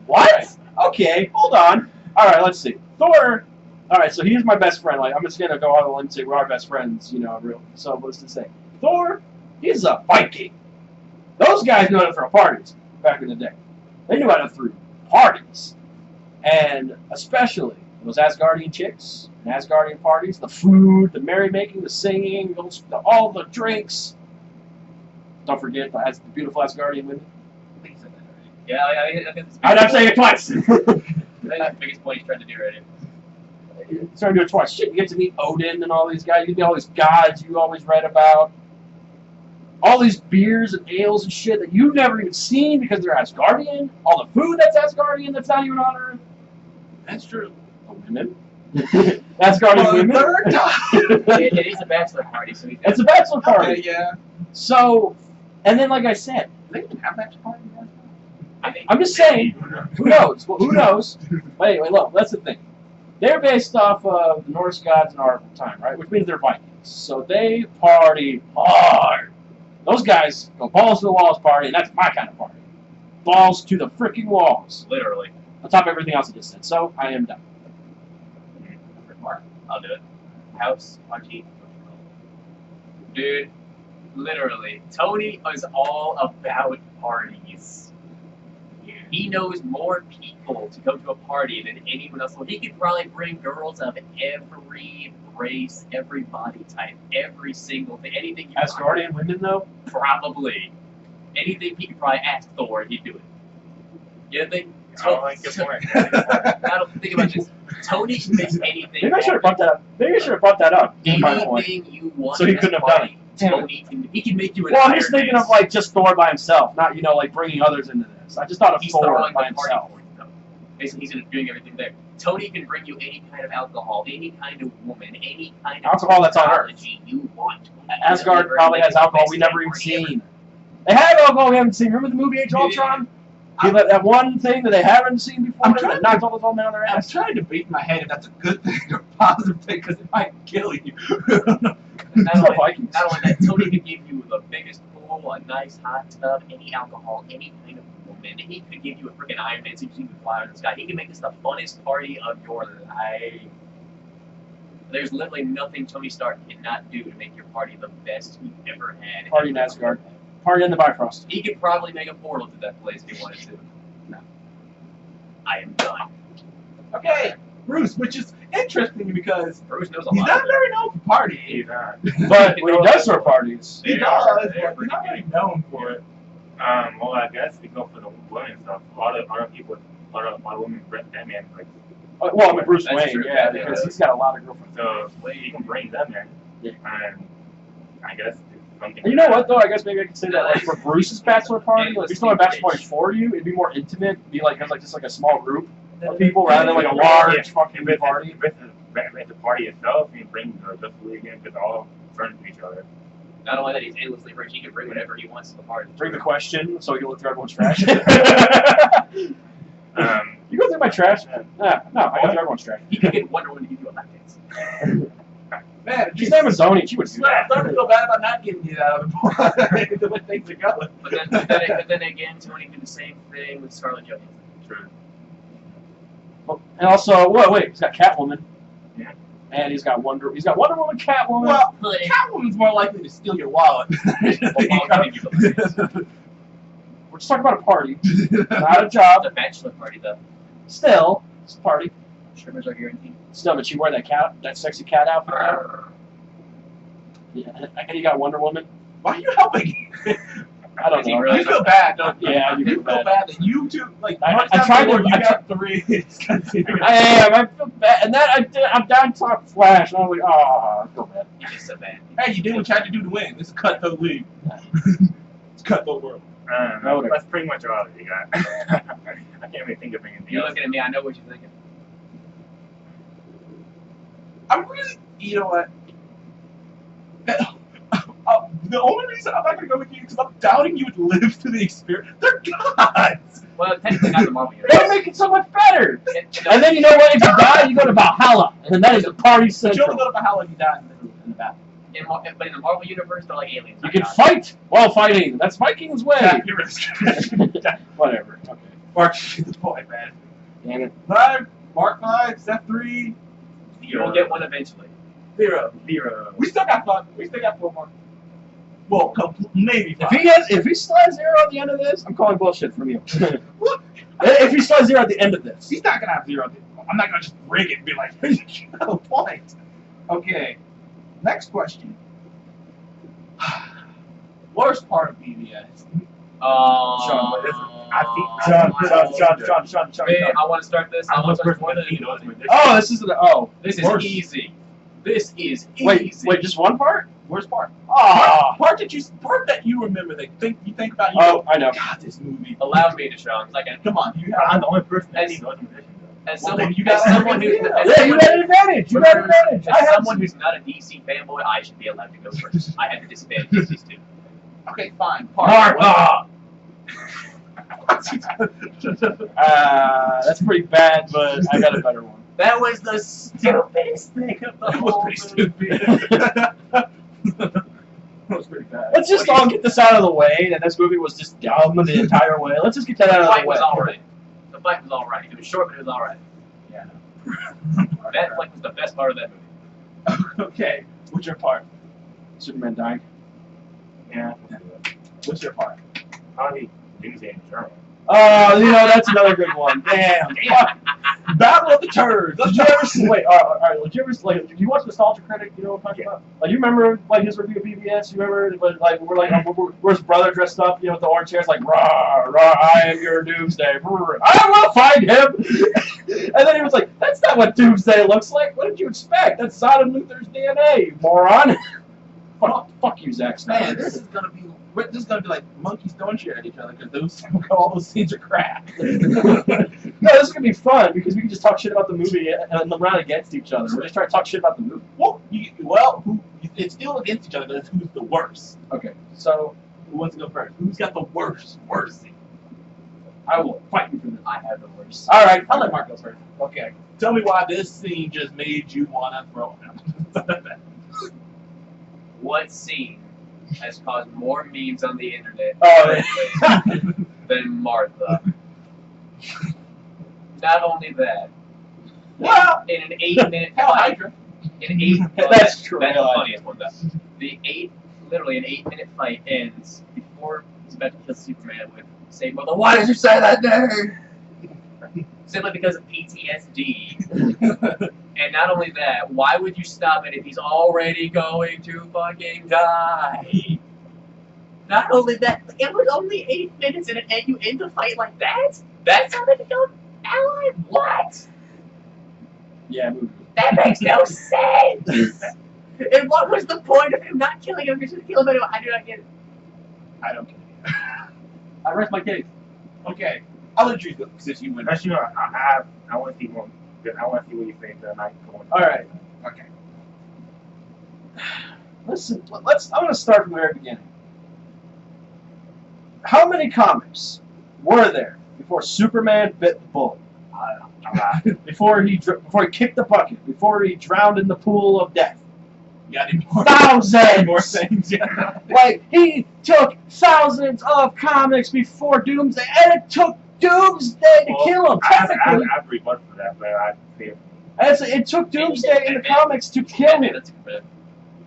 What? Okay, hold on. All right, let's see. Thor. All right, so he's my best friend. Like, I'm just gonna go out and say we're our best friends, you know. Real. So what's to say? Thor, he's a Viking. Those guys knew how to throw parties back in the day. They knew how to throw parties, and especially those Asgardian chicks and Asgardian parties, the food, the merrymaking, the singing, all the drinks. Don't forget the beautiful Asgardian women. I think you said that already. Yeah, I think that's I'd have to say it twice. that's the biggest point he's trying to do right here. Starting to do it twice. Shit, you get to meet Odin and all these guys. You get to meet all these gods you always read about. All these beers and ales and shit that you've never even seen because they're Asgardian. All the food that's Asgardian that's not even on Earth. That's true. The women. Asgardian women. Third time. It is a bachelor party, so It's a bachelor party. Yeah. So, and then like I said, Do they even have bachelor parties? I think I'm just saying, who knows? Well, who knows? Wait, look, that's the thing. They're based off of the Norse gods in our time, right? Which means they're Vikings. So they party hard. Those guys go balls to the walls party, and that's my kind of party. Balls to the freaking walls. literally. On top of everything else I just said. So I am done. Mark, I'll do it. House party. Dude, literally, Tony is all about parties. He knows more people to go to a party than anyone else. He could probably bring girls of every race, every body type, every single thing, anything you Asgardian women, though? probably. Anything he could probably ask Thor, he'd do it. You know, they I don't like your point. Now, think about this. Tony can make anything. Maybe I should have brought that up. Maybe I should have brought that up. In my point. Anything you want. So he in couldn't this have done party, Damn it. Tony can make you an Well, I'm Iron just thinking Man. of like just Thor by himself, not like bringing others into this. I just thought of He's Thor throwing by the party himself. for you, though. Basically, he's doing everything there. Tony can bring you any kind of alcohol, any kind of woman, any kind of Alcohol that's on Earth. technology you want. Asgard probably has alcohol we never even seen. They have alcohol we haven't seen. Remember the movie Age of Ultron? That one thing that they haven't seen before I'm that trying knocked all those old men on their I'm ass. trying to beat in my head if that's a good thing or a positive thing because it might kill you. Not It's only, the Vikings. not only that, Tony can give you the biggest pool, a nice hot tub, any alcohol, any kind of woman. He could give you a freaking Iron Man so you can fly in the sky. He can make this the funnest party of your life. There's literally nothing Tony Stark cannot do to make your party the best you've ever had. Party in Asgard. Party in the Bifrost. He could probably make a portal to that place if he wanted to. No. I am done. Okay, Bruce, which is interesting because Bruce knows a he's lot. not very known for partying. He's not. But when he does throw parties, He They does, are. but They're he's not freaking really known for it. Well, I guess we go for the women stuff. A lot of people, a lot of women, Batman, like, well, I mean Bruce That's Wayne, true. yeah, Yeah, because yeah. he's got a lot of girlfriends. so you can bring them in, Yeah. and I guess it's something. And you know what though? I guess maybe I could say that like for Bruce's bachelor party, like if he's throwing a bachelor party for you, it'd be more intimate, be like just like a small group of people rather than like a large fucking with party. With the party itself, you bring the Justice League in because they're all friends with each other. Not only that, he's endlessly rich. He can bring whatever he wants to the party. Bring the question so he can look through everyone's trash. You go through my trash? No, I go through everyone's trash. He could get Wonder Woman to give you a lap dance. Man, She's name is Zoni. She would do I'm starting to that. feel bad about not getting you out of the party the way things are going. But then again, Tony did the same thing with Scarlett Johansson. True. And also, wait, he's got Catwoman. Yeah. And he's got Wonder Woman, Catwoman. Well, Pudding. Catwoman's more likely to steal your wallet. I'll give you the We're just talking about a party, not a job. The bachelor party, though. Still, it's a party. Strippers are guaranteed. Still, but you wear that sexy cat outfit. Yeah, I think you got Wonder Woman. Why are you helping? I don't Is he know. really? You feel bad, don't you? Yeah, you You feel feel bad that you two, like, I Mark's tried got four, to- you I got three. It's considered- I am. I feel bad, and I'm down top Flash, and I was like, oh, I feel bad. He's just so bad. Hey, you did what you had to do to win. This is cutthroat league. It's cutthroat world. That's pretty much all you got. I can't really think of anything You're else. looking at me, I know what you're thinking. I'm really, you know what? The only reason I'm not going to go with you is because I'm doubting you would live through the experience. They're gods! Well, technically not the Marvel They Universe. make it so much better. It- And then you know what? If you die, you go to Valhalla, and then that is the party But you only central. go to Valhalla if you die in the battle. but in the Marvel Universe, they're like aliens. You not can gods. fight while fighting. That's Vikings way. Yeah, you're risk. Whatever. Okay. Mark, the point, man. Damn it. 5, Mark 5, Seth 3. You will get one eventually. Zero. We still got fun. We still got 4 more. Well, maybe 5. If he still has 0 at the end of this, I'm calling bullshit from you. If he still has 0 at the end of this. He's not gonna have 0. I'm not gonna just rig it and be like, no point. Okay. Next question. Worst part of BBS. Sean, what is it? Sean. Hey, I want to start this. I I'm want the to start person more that than beat Ultimate anybody. Edition. Oh, this is This is worst. easy. This is easy. Wait, just one part? Worst part. Oh, Part that you remember that you think about. You oh, go, I know. God, this movie. Allow me to show. Like, Come on, you I'm have. the only person that As- beat Ultimate Edition, though. as Well, someone, then you got as someone a who's, good as Yeah, you someone, had an advantage. You had an advantage. I as had someone who's not a DC fanboy, I should be allowed to go first. I have to disadvantage these two. Okay, fine. Martha. That's pretty bad, but I got a better one. That was the stupidest thing of the That was whole pretty movie. stupid. That was pretty bad. Let's just all get this out of the way. That this movie was just dumb the entire way. Let's just get that out The of fight the way. was alright. The fight was alright. It was short, but it was alright. Yeah. That fight was the best part of that movie. Okay. What's your part? Superman dying. Yeah. What's your part? Probably Doomsday in German. Oh, that's another good one. Damn. Fuck. Battle of the Turds. Did you ever see? Wait, all right. Did you ever did you watch Nostalgia Critic? You know what I'm talking about? Like, you remember his review of BBS? You remember we're his brother dressed up, with the orange hair, like rah rah. I am your Doomsday. Brr, I will find him. And then he was like, "That's not what Doomsday looks like. What did you expect? That's Sodom Luther's DNA, you moron." Fuck you, Zack Snyder. Man, this is gonna be like monkeys throwing shit at each other because all those scenes are crap. No, this is gonna be fun because we can just talk shit about the movie and run against each other. We're just trying to talk shit about the movie. It's still against each other, but it's who's the worst. Okay, so Who wants to go first? Who's got the worst scene? I will fight you for this. I have the worst. All right, I'll let Mark go first. Okay. Tell me why this scene just made you wanna throw him. What scene has caused more memes on the internet than Martha? Not only that, Well, in an 8-minute Hell fight, Hydra. That's true. That's the Hell funniest one, though. Literally an 8-minute fight ends before he's about to kill Superman with "Say, mother, why did you say that name?" Simply because of PTSD. And not only that, why would you stop it if he's already going to fucking die? Not only that, it was only 8 minutes and you end the fight like that? That's how they become allies? What? Yeah, movie. That makes no sense! And what was the point of him not killing him? You're just gonna kill him anyway. I do not get it. I don't care. I rest my case. Okay. I'll let you go since you win. Actually, no, I want to see one. I want to see what you think. Then I go on. All right. Okay. Listen, I'm going to start from the very beginning. How many comics were there before Superman bit the bullet? Before he kicked the bucket? Before he drowned in the pool of death? You got any more? Thousands. More things? Yeah. Like, he took thousands of comics before Doomsday, and it took Doomsday to kill him. Technically, I have rebut for that, but I feel. it took Doomsday in the comics to kill him. That's good.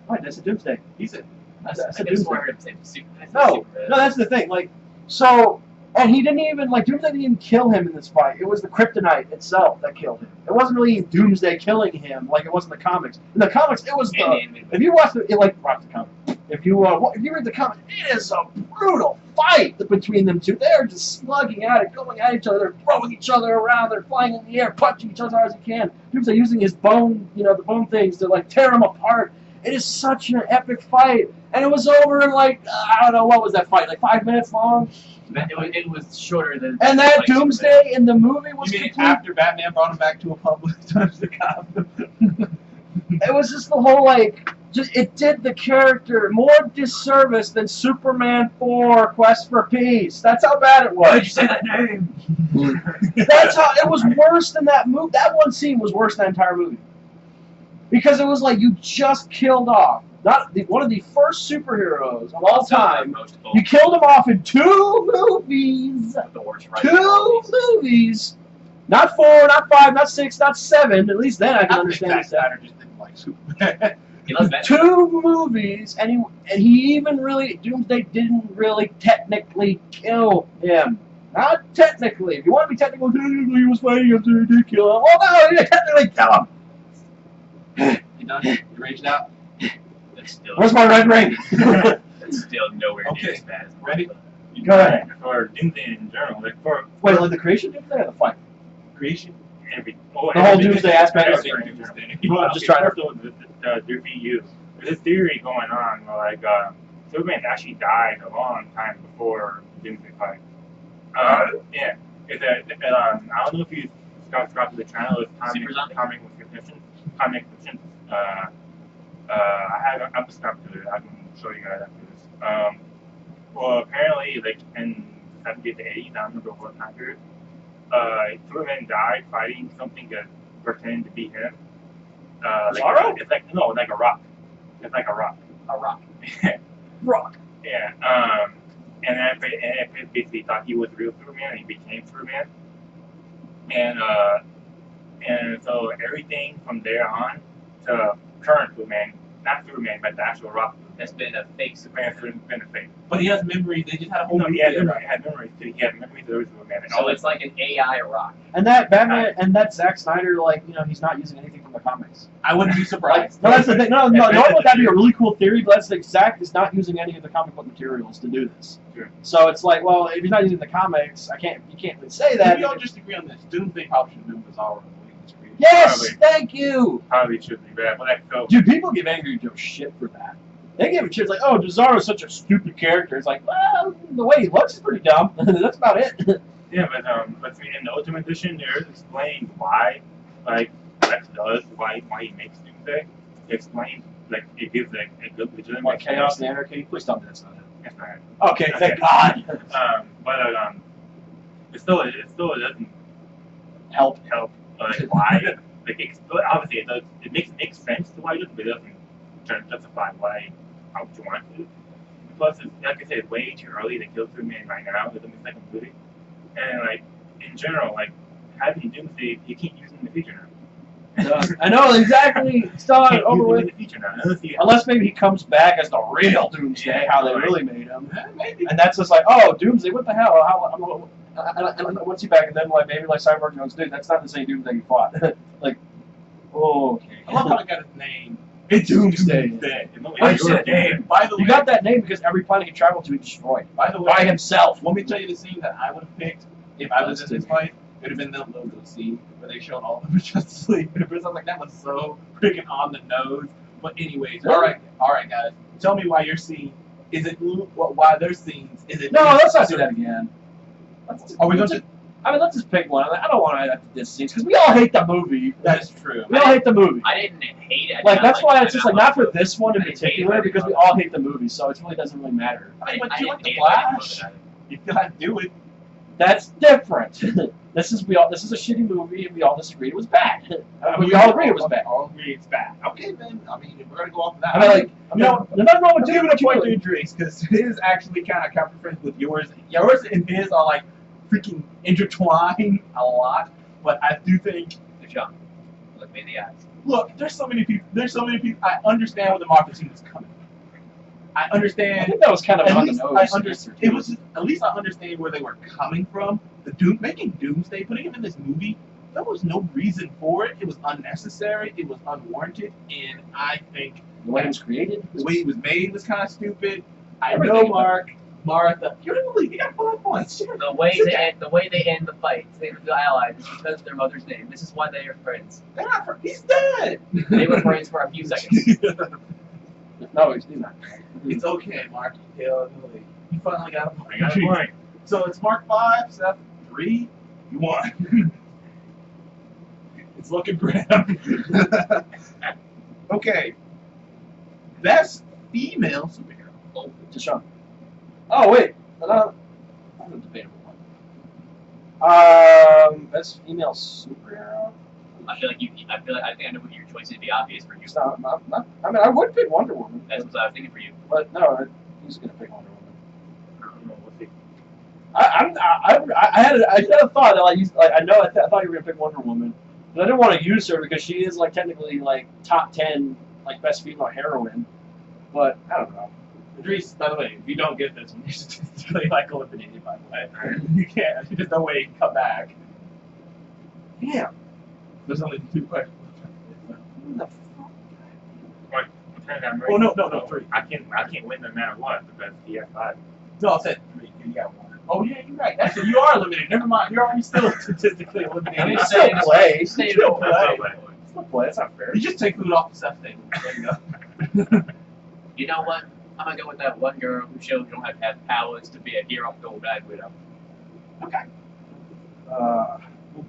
What? That's a Doomsday. He said, I That's a could have Doomsday. sworn I heard him say Superman. No, that's the thing. Like, so, and he didn't even Doomsday didn't even kill him in this fight. It was the kryptonite itself that killed him. It wasn't really Doomsday killing him like it was in the comics. In the comics, it was if you watch watch the comic. If you read the comic, it is a brutal fight between them two. They're just slugging at it, going at each other, they're throwing each other around, they're flying in the air, punching each other as he can. Doomsday using his bone, the bone things to tear them apart. It is such an epic fight, and it was over in I don't know, what was that fight, 5 minutes long? It was shorter than. And that Doomsday in the movie was you mean complete. after Batman brought him back to a public touch the cop? It was just the whole it did the character more disservice than Superman 4 Quest for Peace. That's how bad it was. Why did you say that name? That's how it was worse than that movie. That one scene was worse than the entire movie. Because it was you just killed off one of the first superheroes of all time. You killed him off in 2 movies. The worst 2 movies. Not 4, not 5, not 6, not 7. At least then I can I think understand Zack the 7. Snyder just didn't like Superman. He loves Batman. 2 movies, and he even really, Doomsday didn't really technically kill him. Not technically. If you want to be technical, technically he was fighting him, so he did kill him. Well, no, he didn't technically kill him. You done? You raged out? That's still, Where's my red ring? that's still nowhere near Okay. as bad as Ready? Martha. Go ahead. For Doomsday in general, like for Wait, like the creation Doomsday or the fight? Creation? every The whole everything Doomsday is aspect of different it. in general. Well, I'm Okay, just trying to- first of all, the DPU. There's this theory going on where like Superman actually died a long time before the Doomsday fight. Yeah. It's I don't know if you subscribe to the channel. It's Super Zombie? comic fiction. I'm subscribed to it. I can show you guys after this. Well, apparently, like in the 70s to 80s, I don't remember what time period. Superman died fighting something that pretended to be him. Zorro? It's like no, like a rock. It's like a rock. A rock. Rock. Yeah. And I basically thought he was real Superman, and he became Superman. And so everything from there on to current Superman, not Superman, but the actual Rock That's been a fake Superman, Superman. has been a fake. But he has memories. They just had a whole No, he movie had about memories too. He had memories of the Superman. And So all it's like an AI rock. And that Batman and that Zack Snyder, like, he's not using anything from the comics. I wouldn't be Like, surprised. no, that's the thing. No, that'd be a really cool theory, but that's like Zack is not using any of the comic book materials to do this. Sure. So it's like, well, if he's not using the comics, you can't really say that. We all just agree on this. Doomsday probably should have been Bizarro in the way it was created. Yes, Probably. thank you, Probably should be bad, but like so. dude. People give Angry Joe shit for that. They give him shit like, oh, Bizarro's such a stupid character. It's like, well, the way he looks is pretty dumb. That's about it. Yeah, but in the Ultimate Edition, there is explained why, like Lex does, why he makes Doomsday. It explains, like it gives a good legitimate Like chaos and anarchy. Please tell me that's not it. That's not it. Okay, thank God. But it still doesn't Help. like why like obviously it does it makes sense to why it does, but it doesn't justify why how would you want to. Plus, it's, like I said, it's way too early to kill Superman right now. It's only the second movie, and like in general, like having Doomsday, you can't use it in the future now. I know exactly. It's You done can't over use it in with. the future now, unless you Unless maybe he comes back as the real Doomsday, Yeah, how they right. really made him. Maybe. And that's just like, oh, Doomsday, what the hell? I don't know, what's he back? And then like maybe like Cyborg Jones, dude, that's not the same Doomsday you fought. Like, okay. I love how I got his name. It's Doomsday. It's only I your said, game. By the way, You got that name because every planet he traveled to, he destroyed by the way, by himself. let me tell you the scene that I would have picked if I was in this fight. It would have been the logo scene where they showed all of the Justice League members. I was like, that was so freaking on the nose. But anyways, all right, guys, tell me why your scene is it? Why their scenes is it? No, let's not do that again. Are we going to? Let's just pick one. I don't want to have to diss scenes because we all hate the movie. That's true. We all hate the movie. I didn't hate it. I Like did that's not why it. it's just I like not for loved it. this one in I didn't hate particular it. because we all hate the movie, so it really doesn't really matter. I mean, but you like the didn't hate it. I didn't Flash. love it. You gotta do it. That's different. This is a shitty movie and we all disagreed it was bad. We all agree it was bad. All agree it's bad. Okay, then. I mean, if we're gonna go off of that. I mean, like, there's nothing wrong I'm with giving doing a point it. to Idris because his actually kind of counterfeit with yours. Yours and his are like freaking intertwined a lot. But I do think, Deshaun, look me in the eyes. look, there's so many people. I understand where the Marvel team is coming. I I understand. think that was kind of At on the least nose. I understand. It was just, at least I understand where they were coming from. Making Doomsday, putting him in this movie, there was no reason for it. It was unnecessary. It was unwarranted, and I think the way it was created. the way he was made was kind of stupid. I Everything know about Martha. You don't believe he got 5 points. The way they end the fight, save the allies, is because of their mother's name. This is why they are friends. They're not. He's dead. They were friends for a few seconds. No, he's not. It's okay, Mark. You finally got a point. I got a point. So it's Mark 5, Seth 3, you won. It's looking grim. Okay. Best female superhero. Oh, Deshaun. Oh wait, that's a debatable one. Best female superhero. I think I know what your choice would be obvious for you. It's not. I mean, I would pick Wonder Woman. That's what I was thinking for you. But no, he's gonna pick Wonder Woman. I don't know. What's it? I had a thought that I thought you were gonna pick Wonder Woman, but I didn't want to use her because she is like technically like top 10 like best female heroine. But I don't know. Idris, by the way, if you don't get this one, you're statistically like eliminated. By the way, you can't. There's no way you can come back. Damn. There's only 2 questions. What the fuck? Like, I'm trying to Oh no, 3. I can't win no matter what because he has 5. No, I said 3. You got 1. Oh yeah, you're right. That's it. You are eliminated. Never mind. You're already still statistically eliminated. I'm You just still saying, play. you say Still it play. Still play. That's not fair. You just take food off the stuff table. There you go. You know what? I'm gonna go with that one girl who shows you don't have to have powers to be a hero. Go with Black Widow. Okay.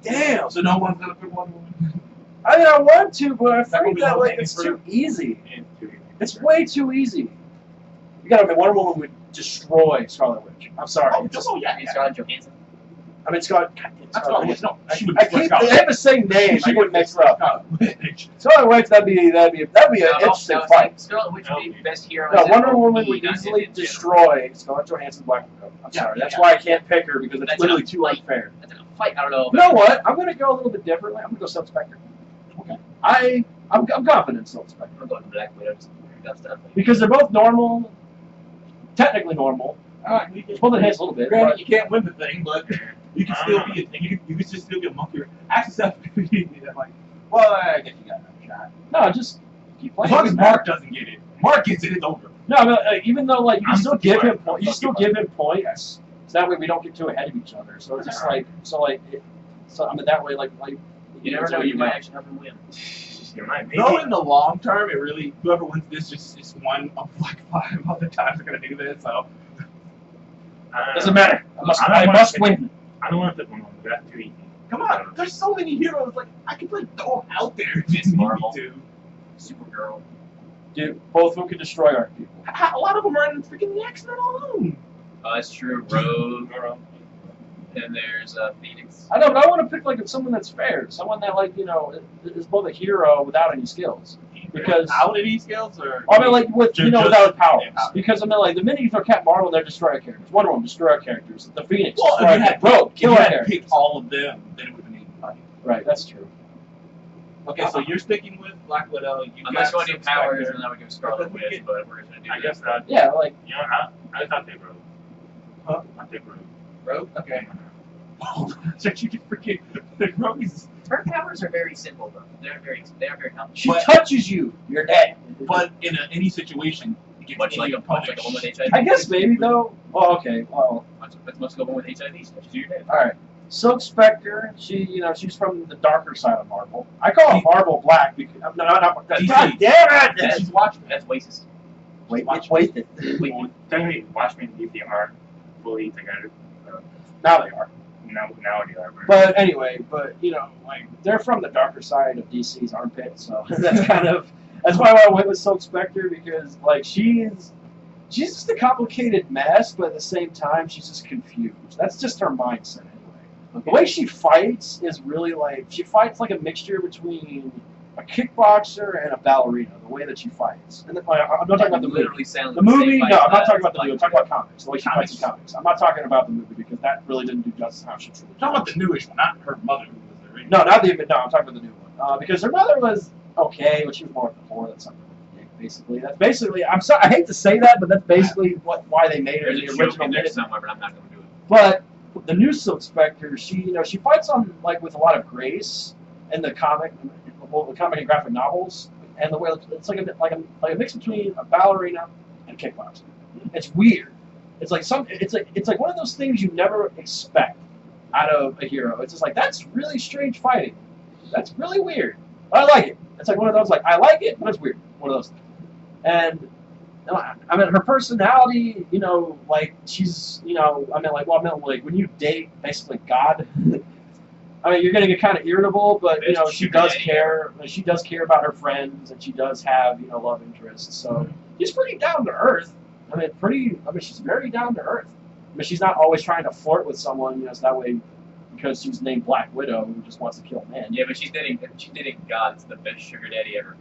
Damn. So no one's gonna pick Wonder Woman. I mean, I want to, but I'm That would afraid be that like low-hanging it's fruit. too easy. And 2. It's way too easy. You gotta admit, Wonder Woman would destroy Scarlet Witch. I'm sorry. Oh, yeah. And Scarlett Johansson. I mean, Scarlet Scarlet Witch. Witch. No, she would I destroy keep Scarlet they have the same name. She wouldn't mix it up. Scarlet Witch. Scarlet Witch, that'd be an interesting fight. Scarlet Witch would be best hero. No, in Wonder OP, Woman would not easily in general. destroy Scarlett Johansson, Black Widow. I'm Yeah, sorry. That's yeah. why I can't pick her because it's That's literally not too like- unfair. That's a fight. I don't know. You know what? I'm gonna go a little bit differently. I'm gonna go Silk Spectre. Okay. I'm confident in Silk Spectre I'm going to Black Widow. That's stuff. because they're both normal, technically normal. Alright, you Both enhanced a little bit. Granted, But you can't win the thing, but you can still be. You can just still be a monkey. Actually, Seth, you'd be like, well, I guess you got another shot. no, just keep playing. As long as Mark doesn't get it, Mark gets it, it's over. No, I mean, even though like you can I'm still give him sorry. points, you still give him points. So that way we don't get too ahead of each other. So it's just like I mean that way like You never know. You might actually have to win. You might No, in the long term, it really whoever wins this just one of like 5 other times are gonna do this. So doesn't matter. I must win. I don't want to pick one. That's too easy. come on, there's so many heroes. Like I could like throw them out there if Miss you need me Marvel. to. Supergirl. Dude, both of them can destroy our people. A lot of them are in freaking the X-Men alone. That's true. Rogue. And there's Phoenix. I know, but I want to pick like someone that's fair, someone that like is both a hero without any skills. Because Without any skills, or I mean, like with Just- without powers. yeah, powers. Because I mean, like the minute you throw Captain Marvel, they're destroy our characters. Wonder Woman destroy our characters. The Phoenix well, destroy our characters. Rogue if kill you our had characters. picked all of them, then it would have been funny. Right, that's true. Okay, so you're sticking with Black Widow. You Unless you want to do Silk powers, Spectre. and I would go Scarlet Witch, but we're going to do I guess that. that. Yeah, like You know, I thought they wrote. Huh? I think Rogue. Rogue. Okay. So you can freaking the Rogue's. Her powers are very simple, though. They are very complicated. she But- touches you, you're dead. But in any situation, against Much any like a opponent, woman with HIV. I guess maybe though. Oh, okay. Well, Much like a woman with HIV. So you're dead. all right. Silk Spectre. She's from the darker side of Marvel. I call her Marvel Black because no, not. DC. God damn it! And she's watching. That's racist. Wait, wait. Well, technically, Watchmen and DC are fully together. Now they are. Now they are. But anyway, like they're from the darker side of DC's armpit, so that's why I went with Silk Spectre because like she's just a complicated mess, but at the same time she's just confused. That's just her mindset anyway. The way she fights is really like she fights like a mixture between a kickboxer and a ballerina. The way that she fights, and I'm not talking about the movie. Literally sounds The movie, no, I'm not talking about the like movie. I'm talking about comics. The way she fights in comics. I'm not talking about the movie because that really didn't do justice how she truly. Talking about the newish one, not her mother who was the original. No, not the. No, I'm talking about the new one. Because her mother was okay, but she was more of a whore than something. Basically, that's basically. I'm sorry. I hate to say that, but that's basically why they made her There's the a joke original in there minute. somewhere, but I'm not going to do it. But the new Silk Spectre, she fights on like with a lot of grace in the comic and graphic novels, and the way it's like a mix between a ballerina and kickboxing. It's weird. It's like one of those things you never expect out of a hero. It's just like that's really strange fighting. That's really weird. I like it. It's like one of those like I like it, but it's weird. One of those things. And I mean, her personality, like she's, like when you date basically God, I mean, you're gonna get kind of irritable, but she does care. She does care about her friends, and she does have love interests. So she's pretty down to earth. She's very down to earth. I mean, she's not always trying to flirt with someone, so that way, because she's named Black Widow, who just wants to kill men. Yeah, but she's dating God. It's the best sugar daddy ever.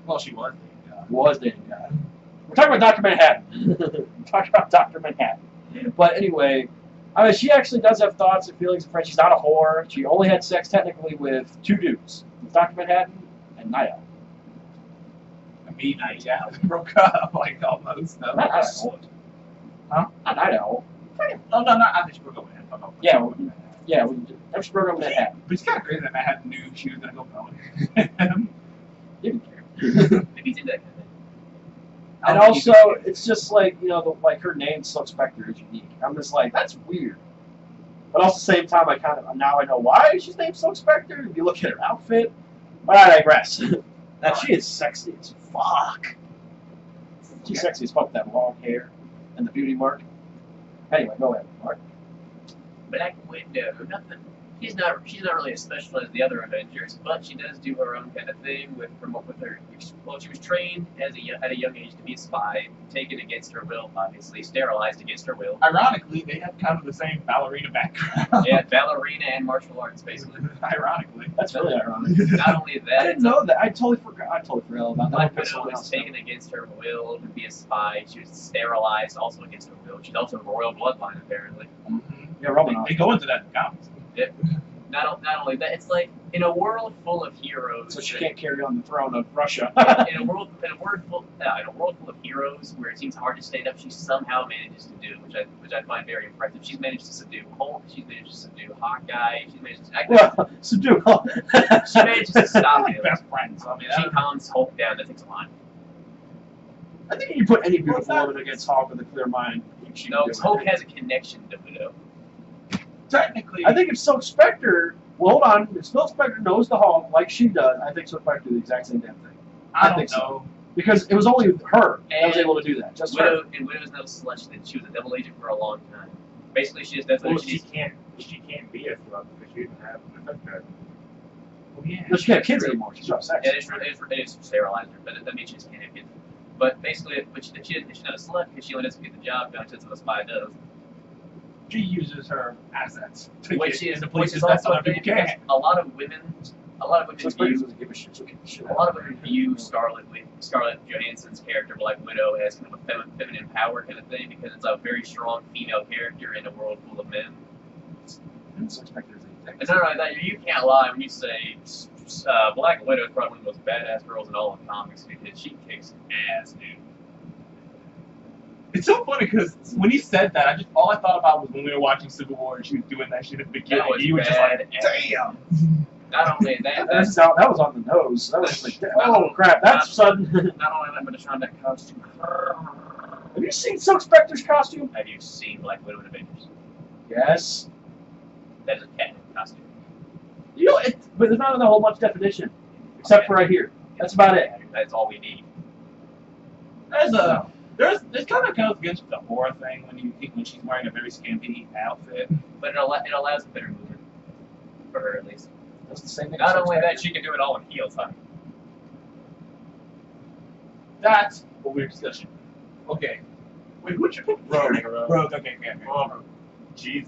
Well, she was. Was dating God. We're talking about Dr. Manhattan. We're talking about Dr. Manhattan. But anyway, I mean, she actually does have thoughts and feelings and friends. She's not a whore. She only had sex technically with 2 dudes, with Dr. Manhattan and Night Owl. Me, Night Owl broke up like almost. Not Night Owl. Huh? Not Night Owl. Oh no, I think she broke up with him. Yeah, she broke up with Manhattan. But it's kind of crazy that Manhattan knew she was gonna go belly. He didn't care. Maybe he's into that kind of thing. And also, it's just like, like her name, Silk Spectre, is unique. I'm just like, that's weird. But also at the same time, now I know why she's named Silk Spectre. If you look at her outfit, but I digress. Now she is sexy as fuck. She's sexy as fuck with that long hair and the beauty mark. Anyway, go ahead, Mark. Black Widow, nothing. She's not really as special as the other Avengers, but she does do her own kind of thing with her. Well, she was trained at a young age to be a spy, taken against her will, obviously sterilized against her will. Ironically, they have kind of the same ballerina background. Yeah, ballerina and martial arts, basically. Ironically, That's really ironic. Not only that, I didn't know that. I totally forgot about that. Black Widow was taken against her will to be a spy. She was sterilized also against her will. She's also a royal bloodline, apparently. Yeah, Romanov. they go into that in the comics. Yep. Not only that, it's like in a world full of heroes. So she can't carry on the throne of Russia. in a world full of heroes where it seems hard to stand up, she somehow manages to do, which I find very impressive. She's managed to subdue Hulk. She's managed to subdue Hawkeye. She's managed to Subdue. she manages to stop him. Best friends. I mean, She calms Hulk down. That takes a lot. I think you put any beautiful woman against Hulk with a clear mind. She No, can do Hulk it. has a connection to Widow. technically, I think if Silk Spectre, well, hold on, if Silk Spectre knows the Hulk like she does, I think Silk Spectre do the exact same damn thing. I don't think so. know. Because it was only her that was And able to do that. Just her. Widow's no slut. She was a double agent for a long time. Basically, she just does Well, what she she needs. can't be a slut because she doesn't have an effect. Oh, yeah. No, she can't have kids anymore. She's not sex. Yeah, it is sterilized her, but that means she just can't have kids. But basically, she's not a slut because she only doesn't get the job done. That's what a spy does. She uses her assets to Which get is into which places is that also other a thing people because can't. a lot of women Silk Spectre view doesn't give a shit. She'll kick the shit a out lot of of women view Scarlett Johansson's character Black Widow as kind of a feminine power kind of thing because it's a very strong female character in a world full of men. Silk Spectre is a And not only that, you can't lie when you say Black Widow is probably one of the most badass girls in all of comics because she kicks ass, dude. It's so funny because when he said that, all I thought about was when we were watching Civil War and she was doing that shit at the beginning. That was You were just like, badass. damn. Not only that, that was on the nose. That was like, oh crap, that's sudden. not only that, but it's on that costume. Have you seen Silk Spectre's costume? Have you seen Black Widow in Avengers? Yes. That is a cat costume. You know, but there's not a whole much definition, except for right here. That's about it. That's all we need. This kind of goes against the horror thing when she's wearing a very skimpy outfit. But it allows better movement. For her, at least. That's the same thing. Not as only Silk that, Spectre. she can do it all in heels, huh? That's a weird discussion. Okay. Wait, who'd you pick? Rogue. Rogue. Okay. She's,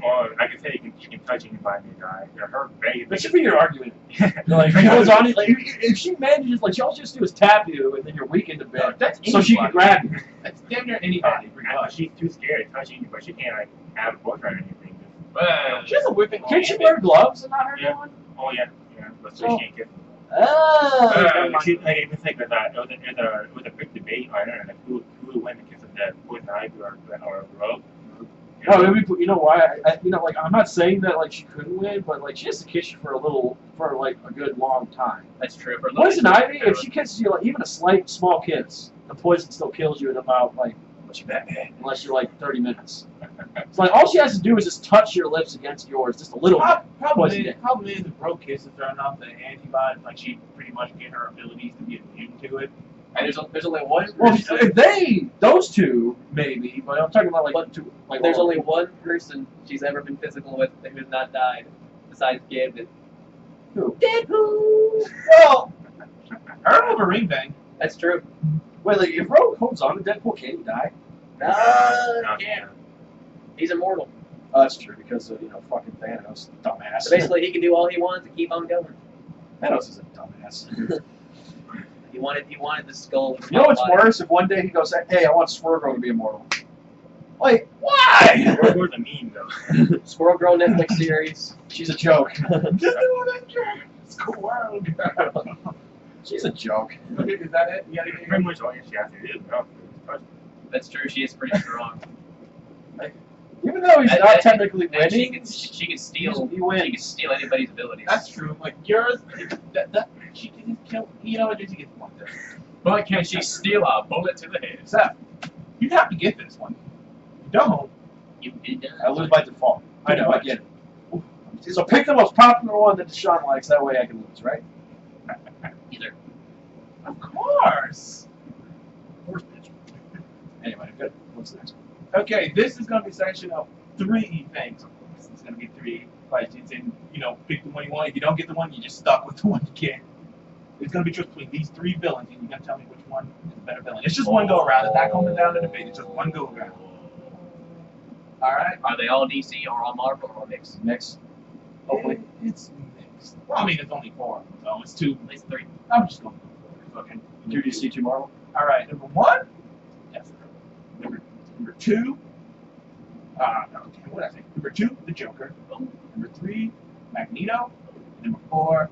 well, I can say she can touch anybody, guy. Her face. That should be your argument. Like, she goes on, like, if she manages, like, all she has to do is tap you, and then you're weakened a bit, That's so she can anybody. grab you. That's damn near anybody. Pretty much. She's too scared to touch you, but she can't like have a boyfriend or anything. Well, She has a whipping. Can't she wear gloves and not her Yeah. one? Oh yeah, but so Oh. she can't kiss. Oh, never mind. She, like, it's like it was a big debate on it, like who would win the kiss of death, Poison Ivy or Rogue. No, maybe, you know why? Like, I'm not saying that like she couldn't win, but like she has to kiss you for like a good long time. that's true. For Poison Ivy, if she kisses you, like even a slight small kiss, the poison still kills you in about like unless you're like 30 minutes. It's like all she has to do is just touch your lips against yours, just a little bit. Problem is if Rogue kisses her enough, the antibodies, like she pretty much get her abilities to be immune to it. And there's only one Well, person. if those two maybe, but I'm talking about like two. Like There's only one person she's ever been physical with who has not died, besides Gambit. Who? Deadpool. Well, Her Wolverine bang. That's true. wait, like if Rogue holds on to Deadpool, can he die? Yeah. He's immortal. Oh, that's true because of fucking Thanos, dumbass. So basically, he can do all he wants to keep on going. Thanos is a dumbass. He wanted the skull. You know what's worse? If one day he goes, "Hey, I want Swergo to be immortal." Like, why? World War's a meme though. Squirrel Girl Netflix series. She's a joke. Just do that joke. Squirrel girl. She's a joke. Okay, is that it? You gotta get Pretty much all she has to do. That's true. She is pretty strong. Even though he's And- not and- technically and she winning, can steal. he wins. She can steal anybody's abilities. That's true. Like yours, that she didn't kill. You know what? She gets one. But can she steal a bullet to the head? Seth, you have to get this one. If you don't, You did that. I lose by default. I know, I get it. So pick the most popular one that Deshaun likes, that way I can lose, right? Either. of course. Anyway, good. What's next one? Okay, this is going to be a section of 3 things. It's going to be 3 questions, and pick the one you want. If you don't get the one, you're just stuck with the one you get. It's going to be choice between these 3 villains, and you're going to tell me which one is the better villain. It's just one go around. It's not coming down to debate. It's just one go around. All right. Are they all DC or all Marvel or all mixed? Next. Hopefully. It's mixed. Well, I mean, it's only 4 of them, so it's 2. At least 3. I'm just going to go. Okay. 2 DC, 2 Marvel. All right. Number 1. Yes. Number 2. Okay, what did I say? Number 2, the Joker. Number 3, Magneto. Number 4,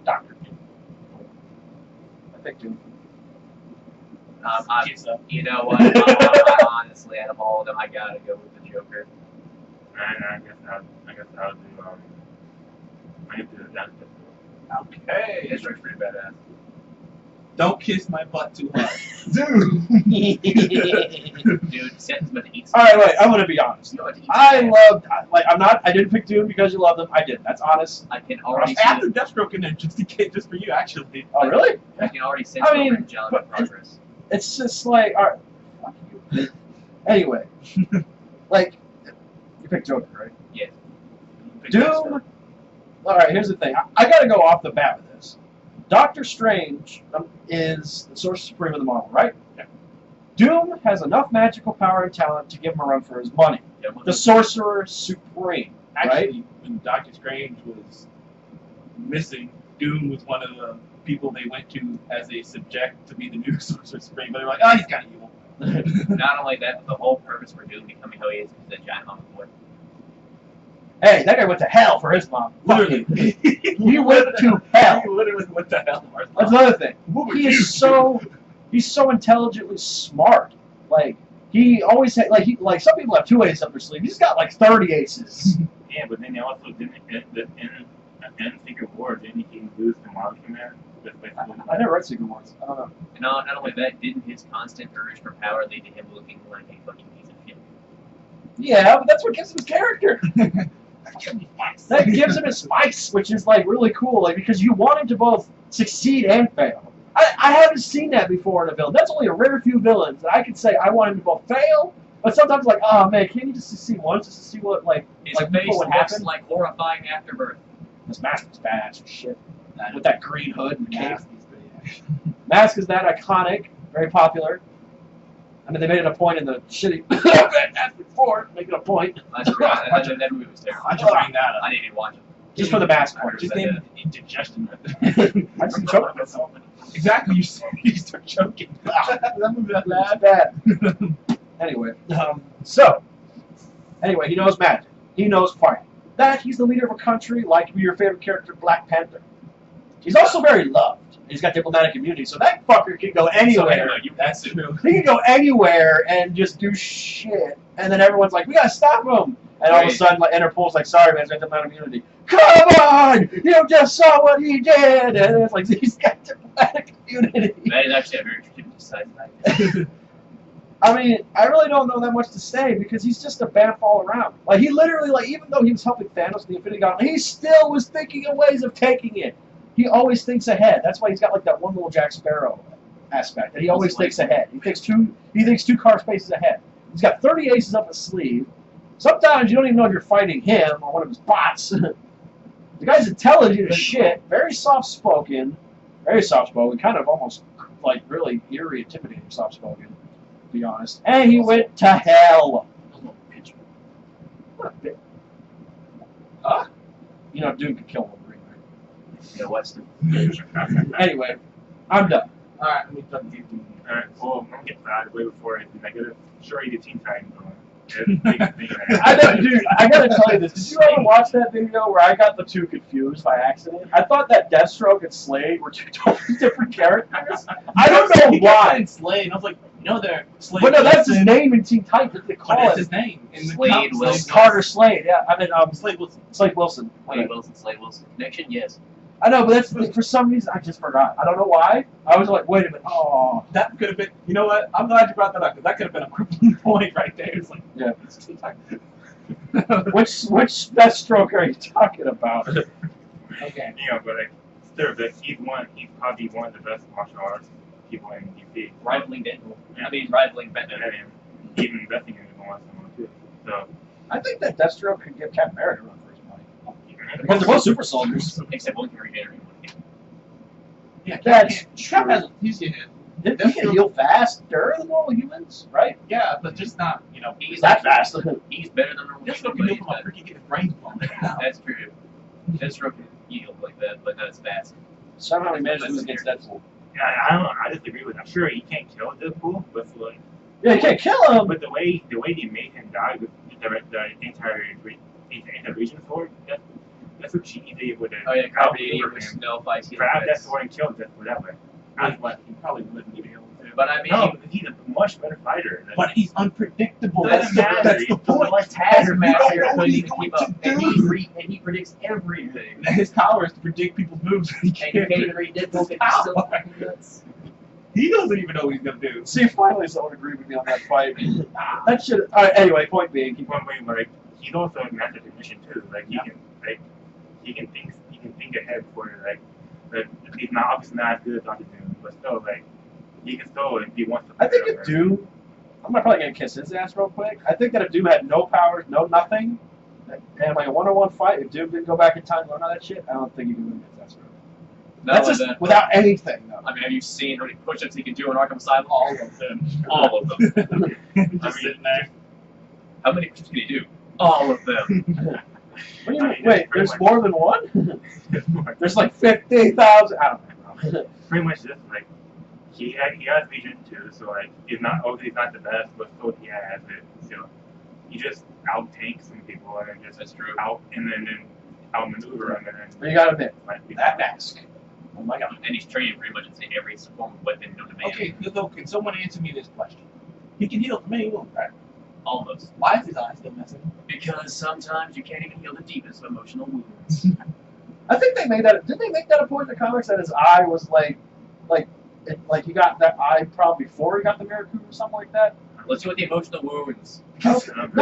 Doctor Doom. I picked 2. Kiss up. You know what? I honestly, out of all of them, I gotta go with the Joker. And I guess I'll do I get to that. Okay. This looks pretty badass. Don't kiss my butt too hard. Dude, Seth's about to eat some. Alright, wait, I'm gonna be honest. You know what to eat I some. loved, I didn't pick Doom because you love them. I did. That's honest. I can already After see. Deathstroke in there, just in case, just for you, actually. Oh, really? I can already sense I mean, John but- progress. It's just like, alright, fuck you. Anyway, like, you picked Joker, right? Yes. Doom. Alright, here's the thing. I gotta go off the bat with this. Doctor Strange is the Sorcerer Supreme of the Marvel, right? Yeah. Doom has enough magical power and talent to give him a run for his money. Yeah, well, The Sorcerer Supreme, right? Actually, when Doctor Strange was missing, Doom was one of the people they went to as a subject to be the new Sorcerer Supreme. But they were like, oh, he's kind of evil. Not only that, but the whole purpose for Doom becoming who he is a giant mama boy. Hey, that guy went to hell for his mom. Literally. He went to hell. He literally went to hell. That's another thing. What would He you is he's so intelligently smart. Like he always had like some people have 2 aces up their sleeve. He's got like 30 aces. Yeah, but then they also didn't in Secret War, didn't he lose to Monster Man? I never read Secret Wars. I don't know. And not only that, didn't his constant urge for power lead to him looking like a fucking piece of shit? Yeah, but that's what gives him his character. That gives him his spice, which is like really cool. Like because you want him to both succeed and fail. I haven't seen that before in a villain. That's only a rare few villains that I could say I want him to both fail, but sometimes like, oh man, can't you just succeed once just to see what His like face what looks happened? like horrifying afterbirth. This mask is badass as shit. With that green hood and cape. Mask is pretty Mask is that iconic, very popular. I mean, they made it a point in the shitty Fantastic Four, make it a point. That's true. That movie was terrible. I just bring that up. I didn't even watch it. Just for the mask part. Just Said name that. it indigestion method. I just choked myself. Exactly, you start choking. That movie that That's bad. bad. Anyway, anyway, he knows magic. He knows fighting. That he's the leader of a country, like your favorite character, Black Panther. He's also very loved. He's got diplomatic immunity, so that fucker can go anywhere. That's true. He can go anywhere and just do shit, and then everyone's like, "We gotta stop him!" And all of a Right. sudden, like, Interpol's like, "Sorry, man, he's got diplomatic immunity." Come on, you just saw what he did, and it's like he's got diplomatic immunity. That is actually a very tricky side fact. I mean, I really don't know that much to say because he's just a bamf all around. Like he literally, like even though he was helping Thanos with the Infinity Gauntlet, he still was thinking of ways of taking it. He always thinks ahead. That's why he's got like that one little Jack Sparrow aspect. That he always thinks ahead. He thinks two car spaces ahead. He's got 30 aces up his sleeve. Sometimes you don't even know if you're fighting him or one of his bots. The guy's intelligent as shit, very soft-spoken, kind of almost like really eerie, intimidating soft-spoken, to be honest. And he went to hell. What a bitch. Doom could kill Wolverine, right? You know what's the Anyway, I'm done. Alright, let me talk to you. Alright, well, I'm getting that way before I negative. Sure, you the Teen Titans on. That's the biggest thing there. I know, dude. I gotta tell you this. Did you ever watch that video where I got the two confused by accident? I thought that Deathstroke and Slade were two totally different characters. I don't know He kept why. saying Slade, and I was like, they're Slade. But no, that's his Wilson. name in Teen Titans. What they But call that's it? his name. In the Slade comics. Wilson. Carter Slade. Yeah, I mean Slade Wilson. Slade Wilson. Slade Wilson connection, yes. I know, but that's for some reason I just forgot. I don't know why. I was like, wait a minute. Oh, That could have been. You know what? I'm glad you brought that up because that could have been a crippling point right there. It's like, Yeah. it's Teen Titans. which Deathstroke are you talking about? Okay. You know, but like, still, but he's probably one of the best martial arts people in DC. Rivaling Deadpool. I mean, rivaling Batman. And even investing in it once in a while too. So, I think that Deathstroke could give Captain America a run for his money. even Because they're both super soldiers. Except one can regenerate. Yeah, That's Cap true. has. He's He can heal faster than normal humans, right? yeah, but just not. He's That fast. He's better than normal Just people, looking but at he's my better. freaking get his brains blown out. That's true. Deathstroke can heal like that, but not as fast. Somehow he managed to lose against Deadpool. I don't know. I disagree with. I'm sure he can't kill Deadpool, but like, Yeah, you can't kill him. but the way they made him die with the entire region sword, that's what she did with it. Oh yeah, Carbon 80 with snow fights. Grab that sword and kill Deadpool that way. That's what he probably wouldn't be able to. But I mean, No, but he's a much better fighter. But he's unpredictable. That's That's the point. like You don't know Taskmaster what couldn't he's even keep going up, to and do. he predicts everything. His power is to predict people's moves. He And you can't even read Deadpool. His It's still power. fucking nuts. He doesn't even know what he's gonna do. See, finally someone agreed with me on that fight. That should. Anyway, point being, Keep on going, but like, he's also a master technician too. Like he can think ahead for he's not obviously not as good as Doctor Doom, but still he can still if he wants to. I think if Doom, I'm probably gonna kiss his ass real quick. I think that if Doom had no powers, no nothing, and like a one-on-one fight, if Doom didn't go back in time and learn all that shit, I don't think he could win against Deathstroke. Not That's like just that. without anything, though. I mean, have you seen how many push-ups he can do on Arkham Asylum? All of them. All of them. Just sitting there. How many push-ups can he do? All of them. What do you I mean? mean, Wait, pretty there's much- more than one? There's like 50,000. I don't know. pretty much just he has vision too, so he's not the best, but still he has it. So he just out tanks some people and just That's true. out and then outmaneuver them and But then you gotta admit, like that mask. Oh my god. And he's trained pretty much in every form of weapon known to man. Okay, so can someone answer me this question? He can heal from any wound, right? Almost. Why is his eye still missing? Because sometimes you can't even heal the deepest of emotional wounds. I think they made that. Didn't they make that a point in the comics that his eye was like he got that eye probably before he got the Miracle or something like that? Let's do with the emotional wounds. No,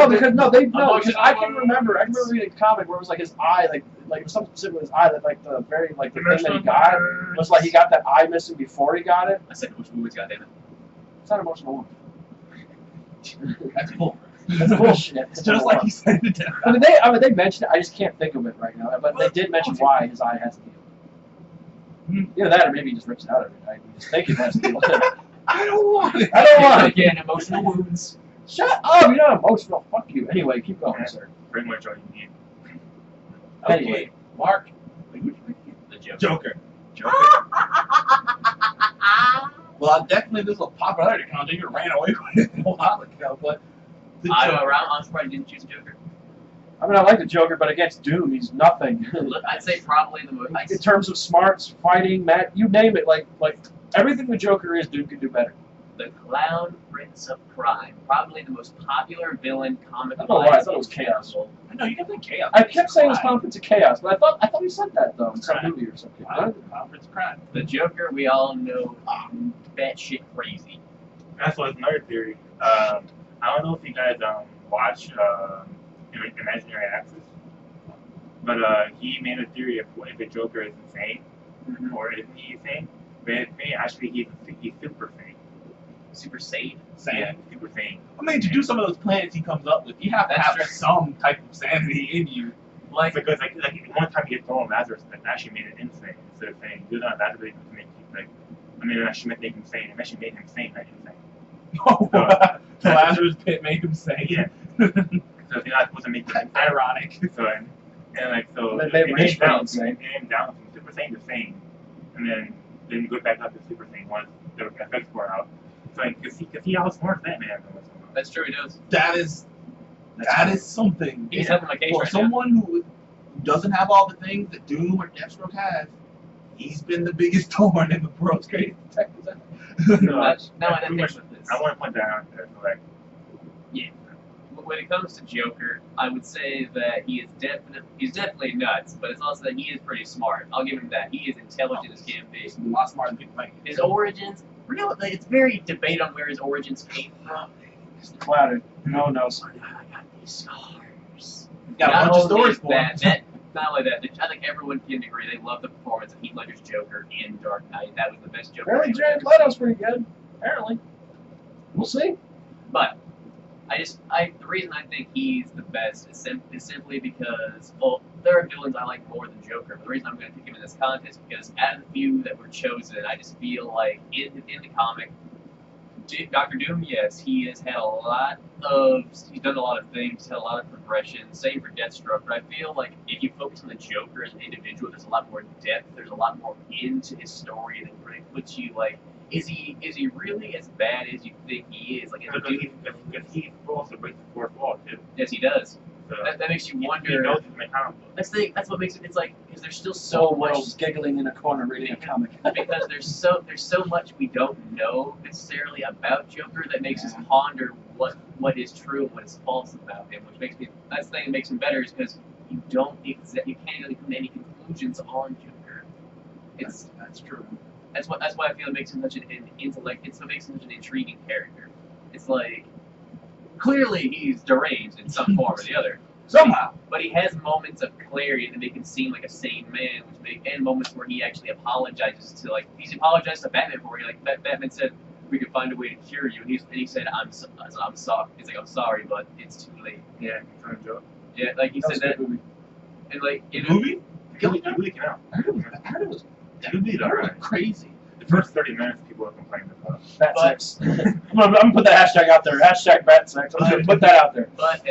because because I can remember reading a comic where it was like his eye, like it was something specific with his eye that the very the thing that he got was like he got that eye missing before he got it. I said emotional wounds, goddammit. It's not emotional. That's bull. That's bullshit. It's just like he said it down. I mean they mentioned it. I just can't think of it right now. But they did mention why his eye hasn't healed. Either that, or maybe he just rips it out every night. We just think it hasn't healed. I don't want it. I don't want it. Again, emotional wounds. Shut up! You're not emotional. Fuck you. Anyway, keep going, sir. pretty much all you need. Okay, Anyway. Mark. Wait, which one? The joke. Joker. Well, definitely this is a popularity contest. You ran away with it a while ago, but the Joker. I'm surprised you didn't choose Joker. I mean, I like the Joker, but against Doom, he's nothing. Look, I'd say probably the most. In terms of smarts, fighting, you name it. Like everything the Joker is, Doom can do better. The Clown Prince of Crime, probably the most popular villain comic. I don't know why, I thought it was Chaos. I know you definitely chaos. I kept saying it was Crime. Conference of Chaos, but I thought he said that though in some Crime. movie or something. Crime. Conference crime. The Joker, we all know, batshit crazy. That's what's another theory. I don't know if you guys watch Imaginary Axis, but he made a theory of what if the Joker is insane or isn't he insane? But actually he's super sane. Super sane. Yeah, super sane. I mean, to do some of those plans he comes up with, you have to That's have true. some type of sanity in you. Like, Because one time he gets thrown Lazarus and actually made it insane instead of saying you're not Lazarus to make you actually make him sane. It actually made him sane, not insane. The Lazarus pit made him say. Yeah. So they're not supposed to make him Ironic. So They made him down, insane. made him down from super sane to sane, and then then he goes back up to Super Saiyan once the effects wore out. So like, cause he outsmarts that man. That's true. He does. That is something. He's helping my case For right now. someone who doesn't have all the things that Doom or Deathstroke has, he's been the biggest thorn in the world's greatest detectives. No, I pretty much, with this. I want to point that out there. So like, Yeah. When it comes to Joker, I would say that he's definitely nuts, but it's also that he is pretty smart. I'll give him that. He is intelligent as can be. He's a lot smarter than people think. His origins, really, like, it's very debate on where his origins came from. It's clouded. No one knows. I got these scars. Got a Not bunch of only stories for him. not only that, I think everyone can agree they love the performance of Heath Ledger's Joker in Dark Knight. That was the best Joker. Apparently, Jared Leto's pretty good. Apparently. We'll see. But the reason I think he's the best is simply because, well, there are villains I like more than Joker. But the reason I'm going to pick him in this contest is because out of the few that were chosen, I just feel like in the comic, Dr. Doom, yes, he has had he's done a lot of things, had a lot of progression, same for Deathstroke, but I feel like if you focus on the Joker as an individual, there's a lot more depth, there's a lot more into his story that really puts you, like, is he really as bad as you think he is? Like, because he's supposed to break the fourth wall too. yes, he does. So That makes you he wonder. knows he's in comic book. That's what makes it. It's like, because there's still so much. World's giggling in a corner reading a comic. Because there's so much we don't know necessarily about Joker that makes us ponder what is true and what is false about him, which makes me that's the thing that makes him better is because you can't really come to any conclusions on Joker. That's true. That's why I feel it makes him such an intellect. It makes him such an intriguing character. It's like clearly he's deranged in some form or the other. Somehow. But he has moments of clarity that make him seem like a sane man, and moments where he actually apologizes to, like, he's apologized to Batman for it. Like, Batman said, we could find a way to cure you, and he said, I'm sorry. He's like, I'm sorry, but it's too late. Yeah, he's on a joke. Yeah, like, he said that, Movie. and, like, The movie? The movie came out. I heard it was crazy. The first 30 minutes, people were complaining about. Bat But- sex. I'm gonna put that hashtag out there. Hashtag bat sex. I'm just gonna put that out there. but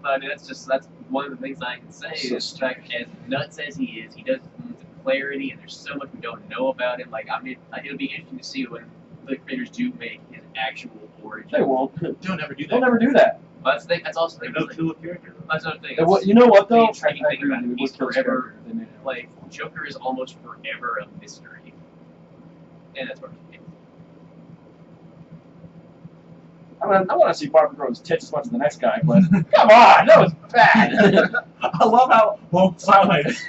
I mean, that's one of the things I can say is the fact, as nuts as he is, he does moments of clarity, and there's so much we don't know about him. Like, I mean, it'll be interesting to see when the creators do make his actual origin. They won't. They'll never do They'll that. never do that. But that's the thing. That's also the They thing. don't kill a character. That's another thing. You know what though? The intriguing I thing agree about with him, you. he's It would kill forever, character if they made it like, Joker is almost forever a mystery. And that's what I'm saying. I want to see Barbara grow his tits as much as the next guy, but come on, that was bad. I love how both sides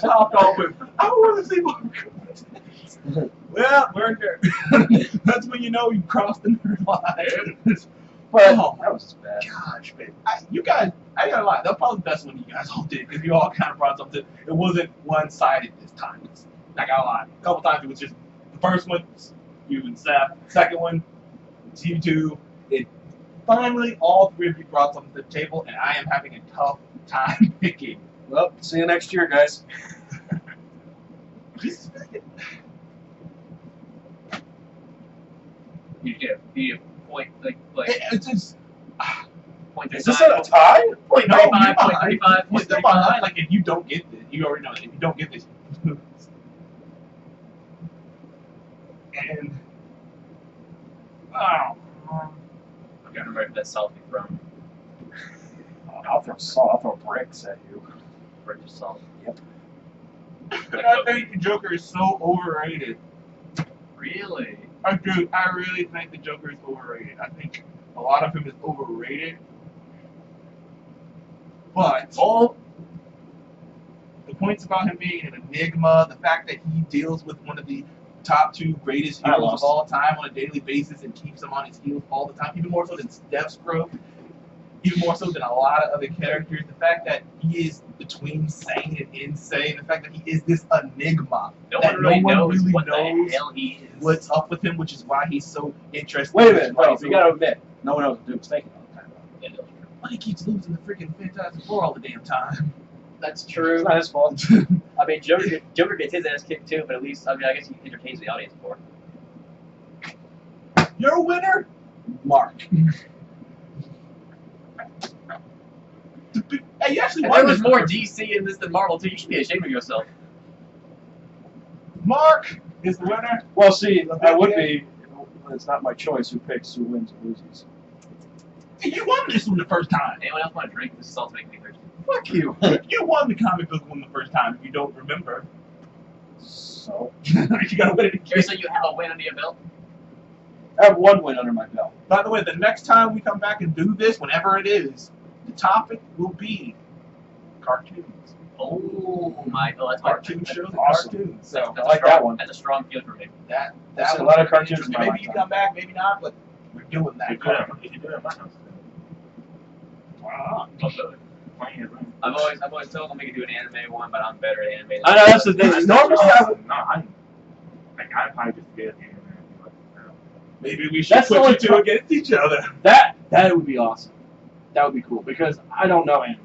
talk off with, I want to see more. Well, we're here. That's when you know you crossed the nerd line. But Oh, that was bad. Gosh, man. You guys, I gotta lie, that's probably the best one you guys all did, because you all kind of brought something. It wasn't one-sided this time. I gotta lie. A couple times it was just, the first one, you and Seth. Second one, it's you two. Finally, all three of you brought something to the table, and I am having a tough time picking. Well, see you next year, guys. You get a point, like It's just, point Is this at a tie? wait, no, 35, you're point behind. 35, You're point still 35. behind. Like, if you don't get this, you already know that. If you don't get this, you lose. And, I can't remember if that's salty from I'll throw salt. I'll throw bricks at you. British salt. I think the Joker is so overrated. Really? I do. I really think the Joker is overrated. I think a lot of him is overrated. But the points about him being an enigma, the fact that he deals with one of the top two greatest I heroes lost. of all time on a daily basis and keeps him on his heels all the time, even more so than Deathstroke, even more so than a lot of other characters. The fact that he is between sane and insane, the fact that he is this enigma No that one really knows really what knows the hell he is. what's up with him, which is why he's so interesting. Wait a minute, Why bro. he's You so- gotta admit, no one knows what Duke's thinking all the time. Yeah, that's true. Why he keeps losing the freaking Fantastic Four all the damn time? That's It's true. not his fault. I mean, Joker gets his ass kicked too, but at least, I mean, I guess he entertains the audience more. You're a winner, Mark. Hey, you actually And won there was this. more DC in this than Marvel too. You should be ashamed of yourself. Mark, is the winner. Well, see, I would be. It's not my choice who picks who wins or loses. You won this one the first time. Anyone else want to drink? This is also making me thirsty. Fuck you. You won the comic book one the first time. If you don't remember, So, you gotta win it Okay, again. so you have a win under your belt. I have one win under my belt. By the way, the next time we come back and do this, whenever it is, the topic will be cartoons. Oh my god, that's my Cartoon shows and Awesome. cartoons. So That's I a like strong, that one. That's a strong field for me. that I've seen a was lot of pretty cartoons in interesting. my Maybe you lifetime. come back, maybe not, but we're doing that. You should do it at my house. Wow. Playing your room. I've always told them we could do an anime one, but I'm better at anime. I know that's the thing. Normally, I'd probably just get it and be like, Maybe we should That's the put only you two time- against each other. that would be awesome. That would be cool because I don't know anime.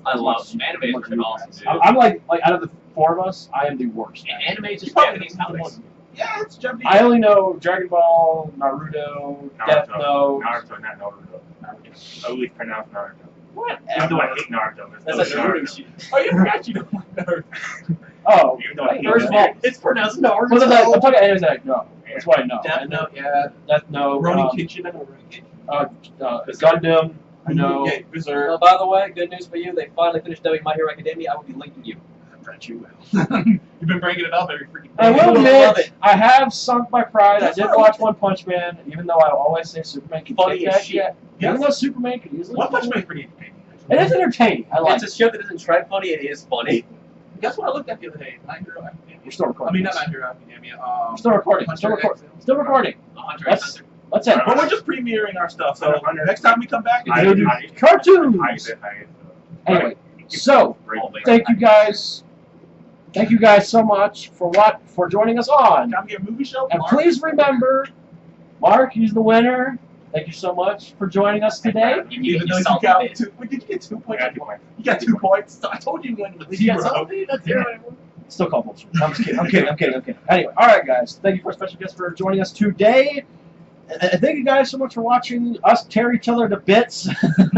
I love Much- anime. Is much freaking you awesome, guys. dude. I'm like out of the four of us, I am the worst. And anime is just You probably Japanese know the comics. Yeah, it's Japanese. I only know Dragon Ball, Naruto, Death Note. Naruto, not Naruto. I always pronounce Naruto. What? Even though I hate Naruto, That's it's like still Naruto shit. Oh, you forgot you don't like Naruto. Oh, Even though I hate first of all, It's pronounced Naruto. well, I'm talking anime that I know. That's what I know. Death I know Note, yeah. Death Note, Ronin Kitchen, I know Ronin Kitchen. Gundam. I know. Yeah, Berserk. Oh, by the way, good news for you. They finally finished dubbing My Hero Academia. I will be linking you. I bet you will. You've been bringing it up every freaking day. I will Love admit, it. I have sunk my pride. That's I did right. watch One Punch Man, even though I always say Superman can Funny kick as that shit. shit. Yes. Even though Superman can easily. One Punch Man's pretty entertaining. It is entertaining. I like It's it. a show that isn't try funny. It is funny. Guess what I looked at the other day? My Hero Academia. We're still I recording. mean, not My Hero Academia. We're still recording. Hunter Still recording. X. Still recording. Hunter Let's- x Hunter. Let's end. But we're just premiering our stuff, so Hunter. next time we come back, I- cartoons. Anyway, so thank you guys. Thank you guys so much for joining us on. Come get a movie show. And Mark. please remember, Mark, he's the winner. Thank you so much for joining us today. Even though you salty got bit. two, wait, did you get 2 points? I got 2 points. You got 2 points. So I told you to win with Did you get 0. salty? That's zero. Still call bullshit. I'm just kidding. I'm kidding. Anyway, all right, guys. Thank you for our special guest for joining us today. And thank you guys so much for watching us tear each other to bits.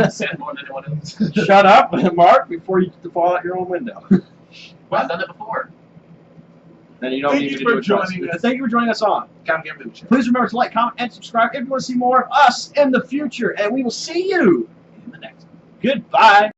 Said more than anyone else. Shut up, Mark, before you fall out your own window. Well, I've done that before. Then you don't Thank need you me to for do it twice. joining us. Thank you for joining us on. Come get a movie show. Please remember to like, comment, and subscribe if you want to see more of us in the future. And we will see you in the next one. Goodbye.